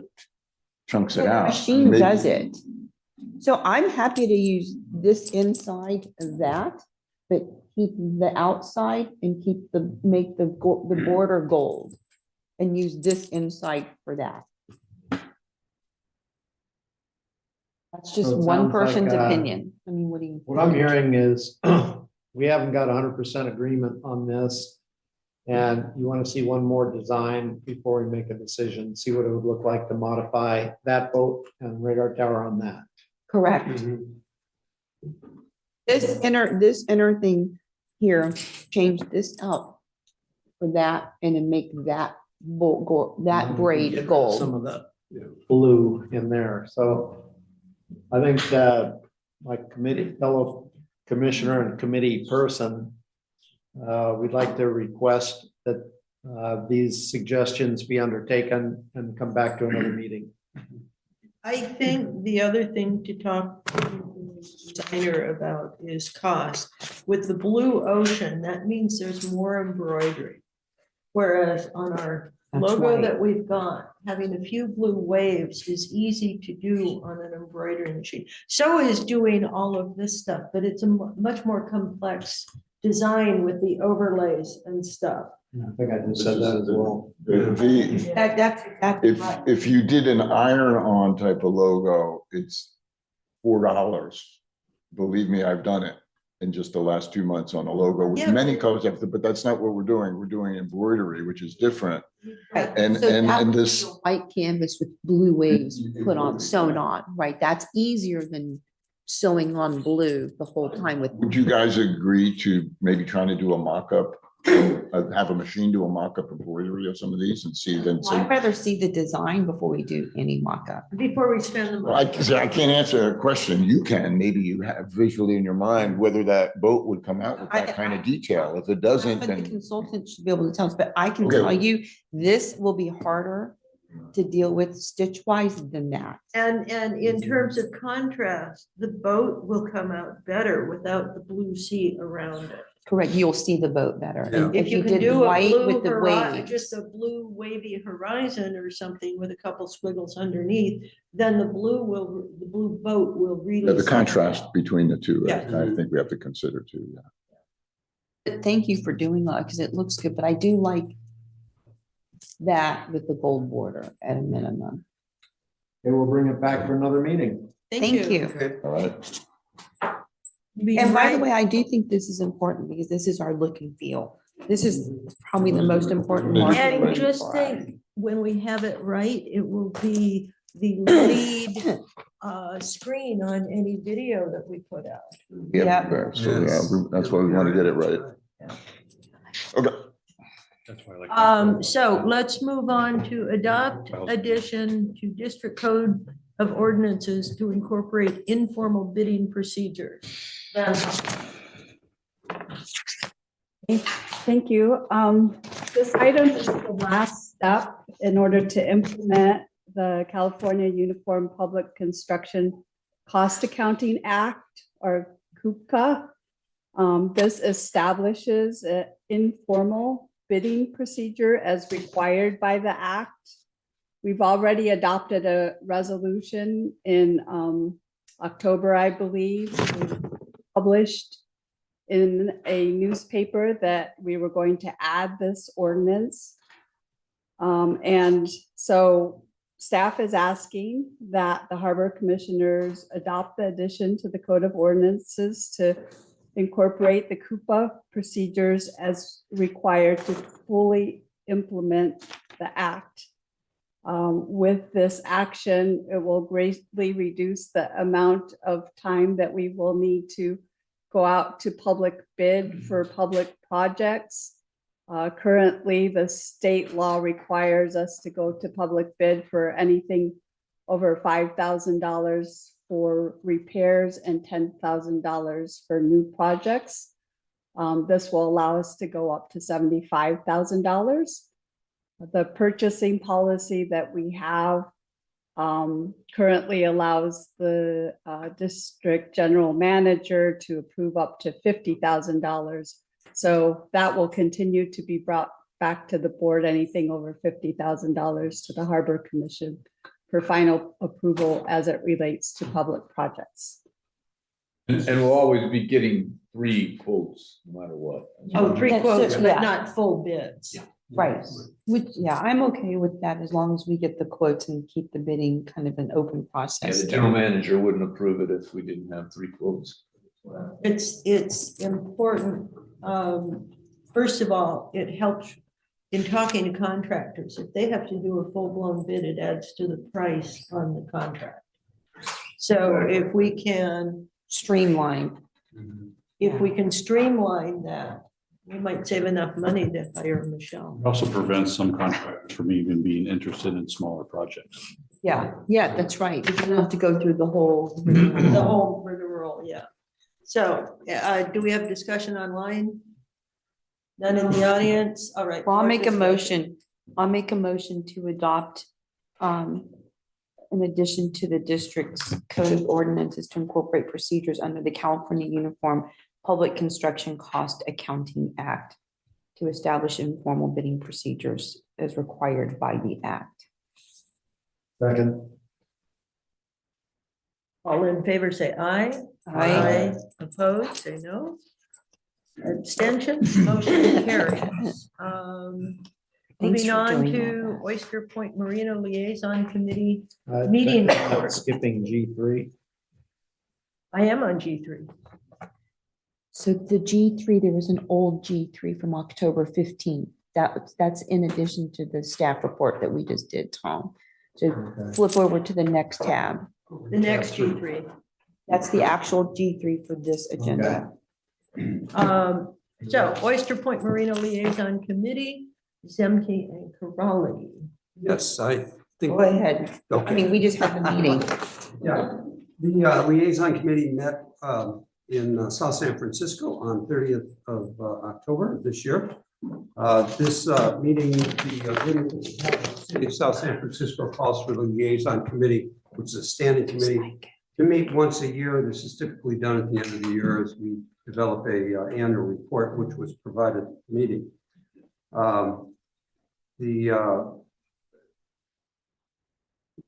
chunks it The out. machine Maybe- does it. So I'm happy to use this inside of that, but keep the outside and keep make the border gold. And use this inside for that. That's just So it one sounds like, person's opinion. I mean, what do you? What I'm hearing is, we haven't got 100% agreement on this. And you want to see one more design before we make a decision, see what it would look like to modify that boat and radar tower on that. Correct. This inner thing here, change this out for that and then make that that braid Get gold. Some of the blue in there, so I think my fellow commissioner and committee person, we'd like to request that these suggestions be undertaken and come back to another meeting. I think the other thing to talk to the designer about is cost. With the blue ocean, that means there's more embroidery. Whereas on our That's logo right. that we've got, having a few blue waves is easy to do on an embroidery machine. So is doing all of this stuff, but it's a much more complex design with the overlays and stuff. I think I just said that as well. That's If you did an iron-on type of logo, it's $4. Believe me, I've done it. in just the last 2 months on a logo with Yeah. many colors, but that's not what we're doing. We're doing embroidery, which is different. Right. And- So and- that and would be this- a white canvas with blue waves put on, sewn on, right? That's easier than sewing on blue the whole time with. Would you guys agree to maybe trying to do a mock-up, have a machine do a mock-up embroidery of some of these and see then? I'd rather see the design before we do any mock-up. Before we spend the Well, money. I can't answer a question. You can, maybe you have visually in your mind whether that boat would come out with that kind of detail. If it doesn't, But the then. consultant should be able to tell us, but I can Okay. tell you, this will be harder to deal with stitch-wise than that. And in terms of contrast, the boat will come out better without the blue sea around it. Correct, you'll see the boat better. Yeah. And If you can did do a white blue with the horizon, just waves. a blue wavy horizon or something with a couple squiggles underneath, then the blue boat will really. Yeah, the stand contrast out. between the two, Yeah. I think we have to consider too. Yeah. Thank you for doing that, because it looks good, but I do like that with the gold border at a minimum. Okay, we'll bring it back for another meeting. Thank you. All right. Be And by the right- way, I do think this is important because this is our look and feel. This is probably the most important marketing. And thing just for us. think, when we have it right, it will be the lead screen on any video that we put out. Yeah. So, yeah, that's why we want to get it right. Okay. That's why I like. So let's move on to adopt addition to district code of ordinances to incorporate informal bidding procedures. Thank you. This item is the last step in order to implement the California Uniform Public Construction Cost Accounting Act, or CUPCA. This establishes an informal bidding procedure as required by the act. We've already adopted a resolution in October, I believe, published in a newspaper that we were going to add this ordinance. And so staff is asking that the harbor commissioners adopt the addition to the code of ordinances to incorporate the CUPA procedures as required to fully implement the act. With this action, it will greatly reduce the amount of time that we will need to go out to public bid for public projects. Currently, the state law requires us to go to public bid for anything over $5,000 for repairs and $10,000 for new projects. This will allow us to go up to $75,000. The purchasing policy that we have currently allows the district general manager to approve up to $50,000. So that will continue to be brought back to the board, anything over $50,000 to the Harbor Commission for final approval as it relates to public projects. And we'll always be getting 3 quotes, no matter what. Oh, 3 That's quotes, it, but yeah. not full bids. Right, which, yeah, I'm okay with that as long as we get the quotes and keep the bidding kind of an open Yeah, process. the general manager wouldn't approve it if we didn't have 3 quotes. It's important. First of all, it helps in talking to contractors. If they have to do a full-blown bid, it adds to the price on the contract. So if we can Streamline. streamline that, we might save enough money to hire Michelle. It also prevents some contractors from even being interested in smaller projects. Yeah, that's right. You don't have to go through the whole. The whole rigmarole, yeah. So, do we have discussion online? None in the audience? All right. Well, I'll more make a discussion. motion to adopt, in addition to the district's code of ordinances to incorporate procedures under the California Uniform Public Construction Cost Accounting Act to establish informal bidding procedures as required by the act. Second. All in favor, say aye. Aye. Opposed, say no. Abstentions, motion carries. Thanks Moving for on doing all to that. Oyster Point Marina Liaison Committee. Meeting report. Skipping G3. I am on G3. So the G3, there was an old G3 from October 15th. That's in addition to the staff report that we just did, Tom. So flip over to the next tab. The next G3. That's the actual G3 for this agenda. So Oyster Point Marina Liaison Committee, Zemke and Corrali. Yes, I think. Go ahead. I Okay. mean, we just had the meeting. Yeah, the liaison committee met in South San Francisco on 30th of October this year. This meeting, the city of South San Francisco calls for the liaison committee, which is a standing committee, to meet once a year. This is typically done at the end of the year as we develop a annual report, which was provided at the meeting. We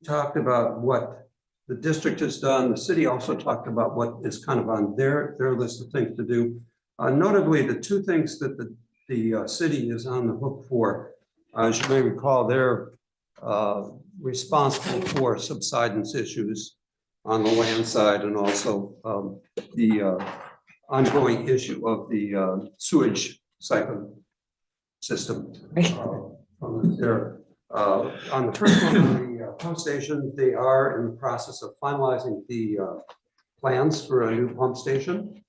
talked about what the district has done. The city also talked about what is kind of on their list of things to do. Notably, the two things that the city is on the hook for, as you may recall, they're responsible for subsidence issues on the land side and also the ongoing issue of the sewage cycle system. There, on the first one, the pump station, they are in the process of finalizing the plans for a new pump station.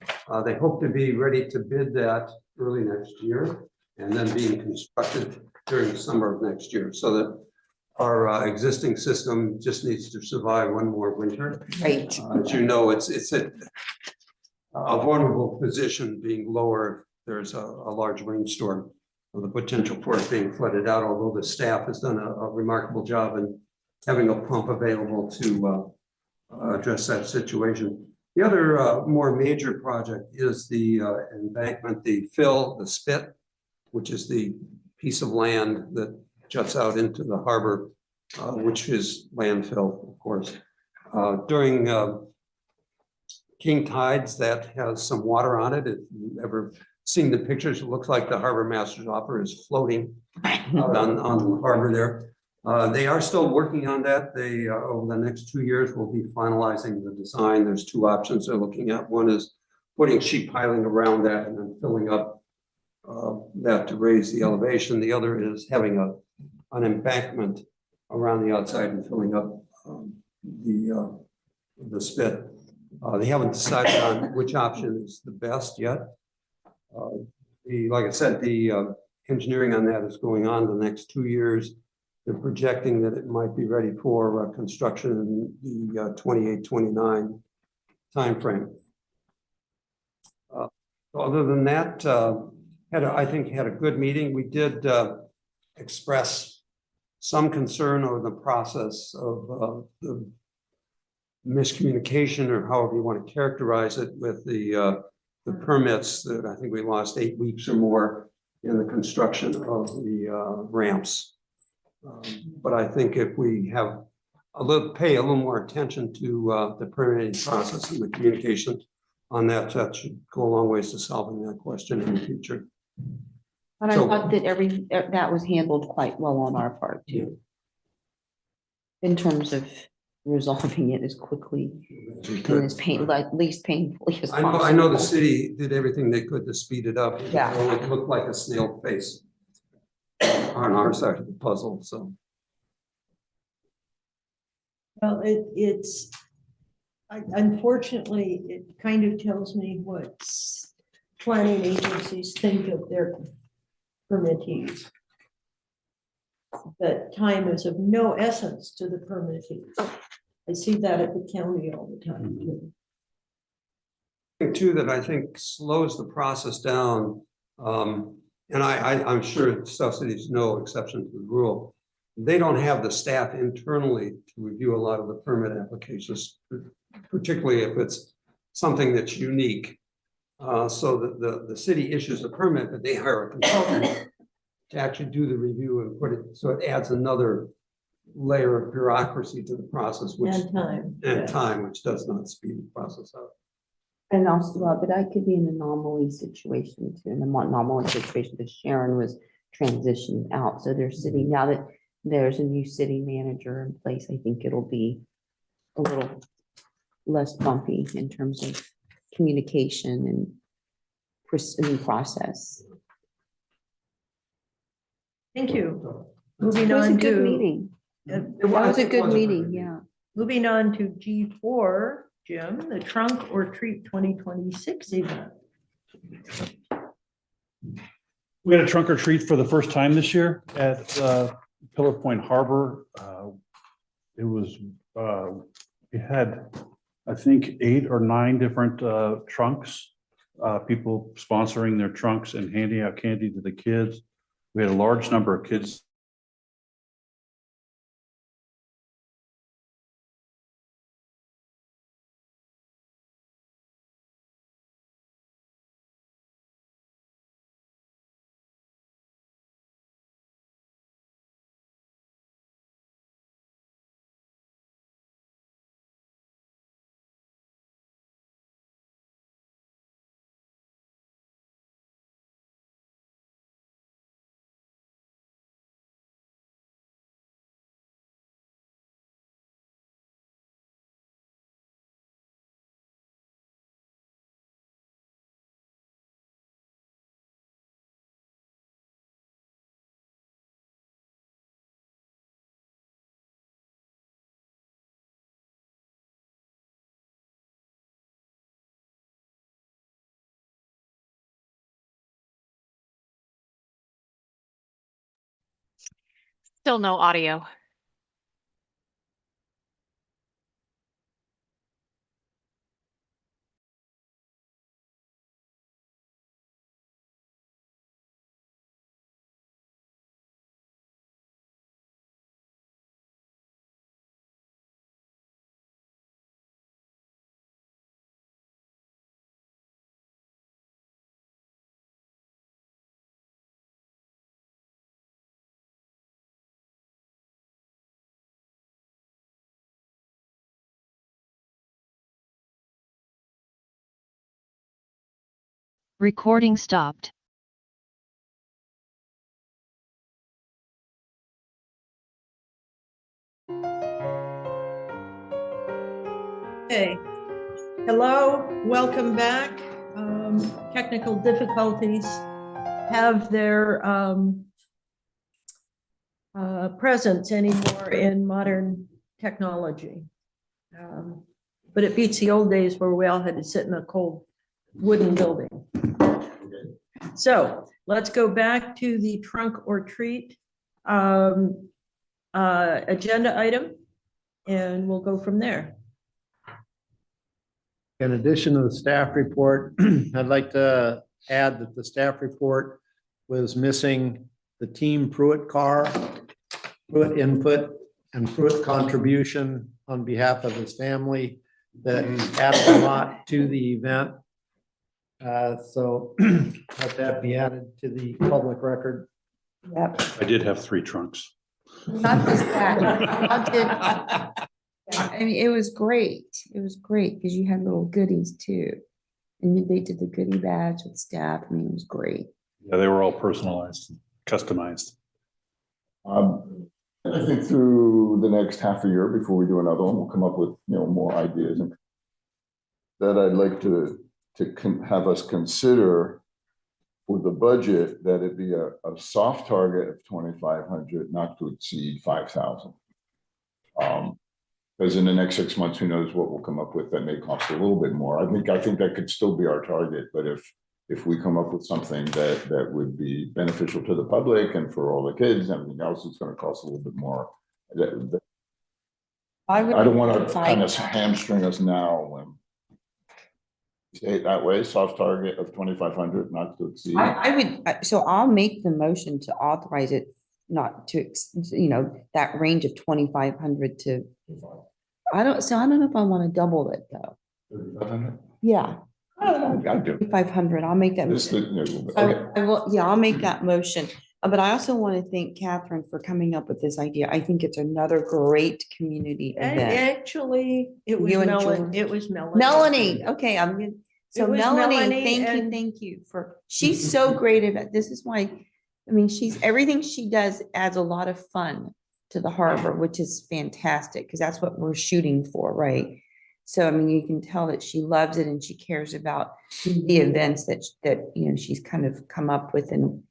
They hope to be ready to bid that early next year and then being constructed during the summer of next year, so that our existing system just needs to survive one more winter. Right. As you know, it's a vulnerable position, being lower if there's a large rainstorm, or the potential for it being flooded out, although the staff has done a remarkable job in having a pump available to address that situation. The other more major project is the embankment, the spit, which is the piece of land that juts out into the harbor, which is landfill, of course. During king tides, that has some water on it. If you've ever seen the pictures, it looks like the harbor master's office is floating out on the harbor there. They are still working on that. They, over the next 2 years, will be finalizing the design. There's two options they're looking at. One is putting sheet piling around that and then filling up that to raise the elevation. The other is having an embankment around the outside and filling up the spit. They haven't decided on which option is the best yet. Like I said, the engineering on that is going on the next 2 years. They're projecting that it might be ready for construction in the 28-29 timeframe. Other than that, I think had a good meeting. We did express some concern over the process of the miscommunication, or however you want to characterize it, with the permits. That I think we lost 8 weeks or more in the construction of the ramps. But I think if we have pay a little more attention to the permitting process and the communication on that, that should go a long ways to solving that question in the future. And I thought that that was handled quite well on our part too, in terms of resolving it as quickly and as least painfully as possible. I know the city did everything they could to speed it up. Yeah. It looked like a snail face on our side of the puzzle, so. Well, unfortunately, it kind of tells me what planning agencies think of their permittees. That time is of no essence to the permittees. I see that at the county all the time too. Thing too that I think slows the process down, and I'm sure South City is no exception to the rule. They don't have the staff internally to review a lot of the permit applications, particularly if it's something that's unique. So that the city issues a permit, but they hire a consultant to actually do the review and put it, so it adds another layer of bureaucracy to the process, which time, which does not speed the process up. And also, but that could be an anomaly situation too, an anomaly situation because Sharon was transitioned out. So they're sitting, now that there's a new city manager in place, I think it'll be a little less bumpy in terms of communication and process. Thank you. It Moving was a on good to. meeting. It That was a was. good meeting, yeah. Moving on to G4, Jim, the Trunk or Treat 2026 event. We had a trunk or treat for the first time this year at Pillar Point Harbor. It was, we had, I think, 8 or 9 different trunks. People sponsoring their trunks and handing out candy to the kids. We had a large number of kids. Still no audio. Recording stopped. Okay. Hello, welcome back. Technical difficulties have their presence anymore in modern technology. But it beats the old days where we all had to sit in a cold wooden building. So let's go back to the trunk or treat agenda item, and we'll go from there. In addition to the staff report, I'd like to add that the staff report was missing the Team Pruitt car, Pruitt input, and Pruitt contribution on behalf of his family that added a lot to the event. So let that be added to the public record. Yep. I did have 3 trunks. Not just that. I mean, it was great. It was great because you had little goodies too. And they did the goodie badge with staff. I mean, it was great. Yeah, they were all personalized, customized. I think through the next half a year before we do another one, we'll come up with, more ideas and that I'd like to have us consider for the budget, that it be a soft target of 2,500, not to exceed 5,000. Because in the next 6 months, who knows what we'll come up with that may cost a little bit more. I think that could still be our target, but if we come up with something that would be beneficial to the public and for all the kids, everything else, it's going to cost a little bit more. I don't want to kind of hamstring us now when say it that way, soft target of 2,500, not to exceed. I would, so I'll make the motion to authorize it not to, that range of 2,500 to, I don't know if I want to double it though. 3,500? Yeah, I'll do. 500, I'll make that. Just a little bit. I Okay. I will, yeah, I'll make that motion. But I also want to thank Catherine for coming up with this idea. I think it's another great community And event. actually, it was You and Melanie. George. It was Melanie. Melanie, okay, I'm good. So It was Melanie, Melanie thank you for, she's so great at it. This is why, I mean, everything she does adds a lot of fun to the harbor, which is fantastic, because that's what we're shooting for, right? So, I mean, you can tell that she loves it and she cares about the events that, you know, she's kind of come up with and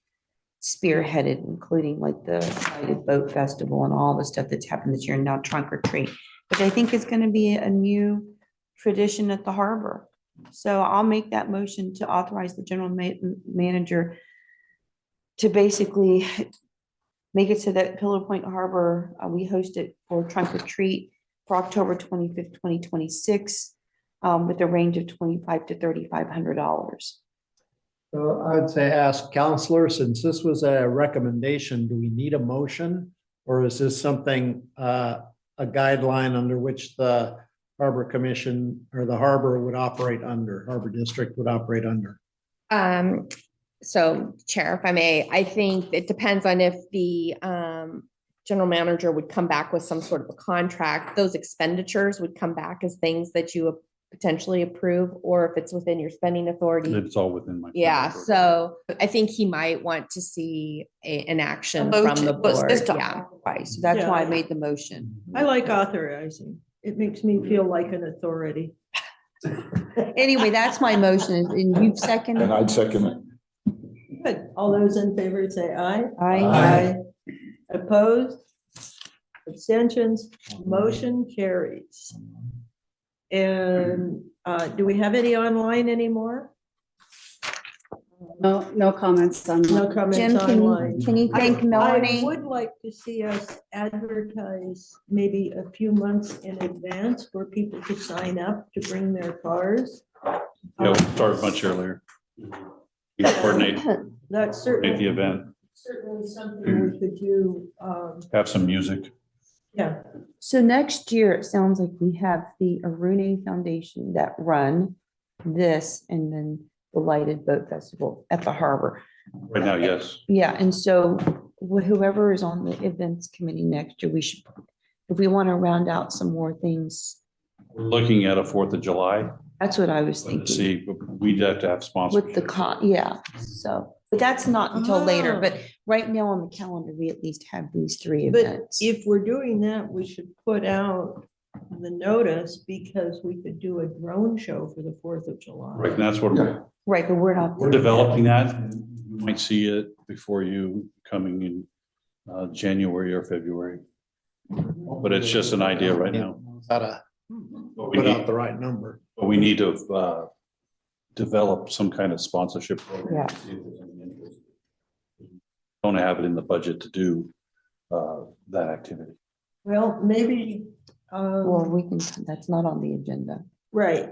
spearheaded, including like the Lighted Boat Festival and all the stuff that's happened this year, and now Trunk or Treat, which I think is going to be a new tradition at the harbor. So I'll make that motion to authorize the general manager to basically make it so that Pillow Point Harbor, we host it for Trunk or Treat for October 25th, 2026, with a range of $2,500 to $3,500. So I would say ask counselor, since this was a recommendation, do we need a motion? Or is this something, a guideline under which the Harbor Commission or the harbor would operate under, Harbor District would operate under? So Chair, if I may, I think it depends on if the general manager would come back with some sort of a contract. Those expenditures would come back as things that you potentially approve, or if it's within your spending authority. It's all within my. Yeah, so I think he might want to see an action from the board. Yeah. Right, so that's why I Yeah. made the motion. I like authorizing. It makes me feel like an authority. Anyway, that's my motion, and you've And seconded. I'd second it. Good. All those in favor say aye. Aye. Opposed? Abstentions? Motion carries. And do we have any online anymore? No comments on. No comments Jim, online. can you thank I Melanie? would like to see us advertise maybe a few months in advance for people to sign up to bring their cars. Yeah, we'll start much earlier. We coordinate That's the event, certainly something we could do. have some music. Yeah, So next year, it sounds like we have the Arune Foundation that run this, and then the Lighted Boat Festival at the harbor. Right now, yes. Yeah, and so whoever is on the events committee next year, we should, if we want to round out some more things, We're looking at a 4th of July. that's what I was Let's thinking. see, we'd have to have sponsors. With the yeah, so, but that's not until later, Oh. but right now on the calendar, we at least have these three but events. if we're doing that, we should put out the notice, because we could do a drone show for the 4th of July. Right, and that's what Yeah. Right, but we're not. we're developing that. You might see it before you coming in January or February. But it's just an idea right now. Gotta But we put out need, the right number. but we need to develop some kind of sponsorship program. Yeah. See if there's any interest. Don't have it in the budget to do that activity. Well, maybe, Well, we can, that's not on the agenda. right,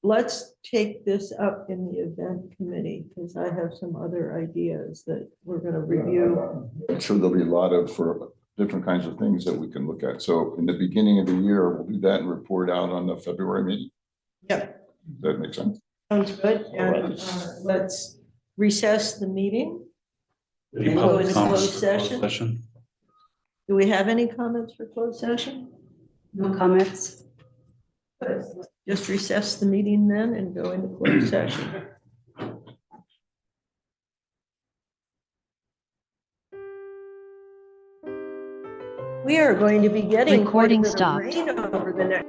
let's take this up in the event committee, because I have some other ideas that we're gonna review. I'm sure there'll be a lot of, for different kinds of things that we can look at. So in the beginning of the year, we'll do that and report out on the February meeting. Yep, Does that make sense? sounds good, and let's recess the meeting. And go into closed session. Do we have any comments for closed session? No comments. Good. Just recess the meeting then and go into closed session. We are going to be getting quite a Recording bit of stopped. rain over the next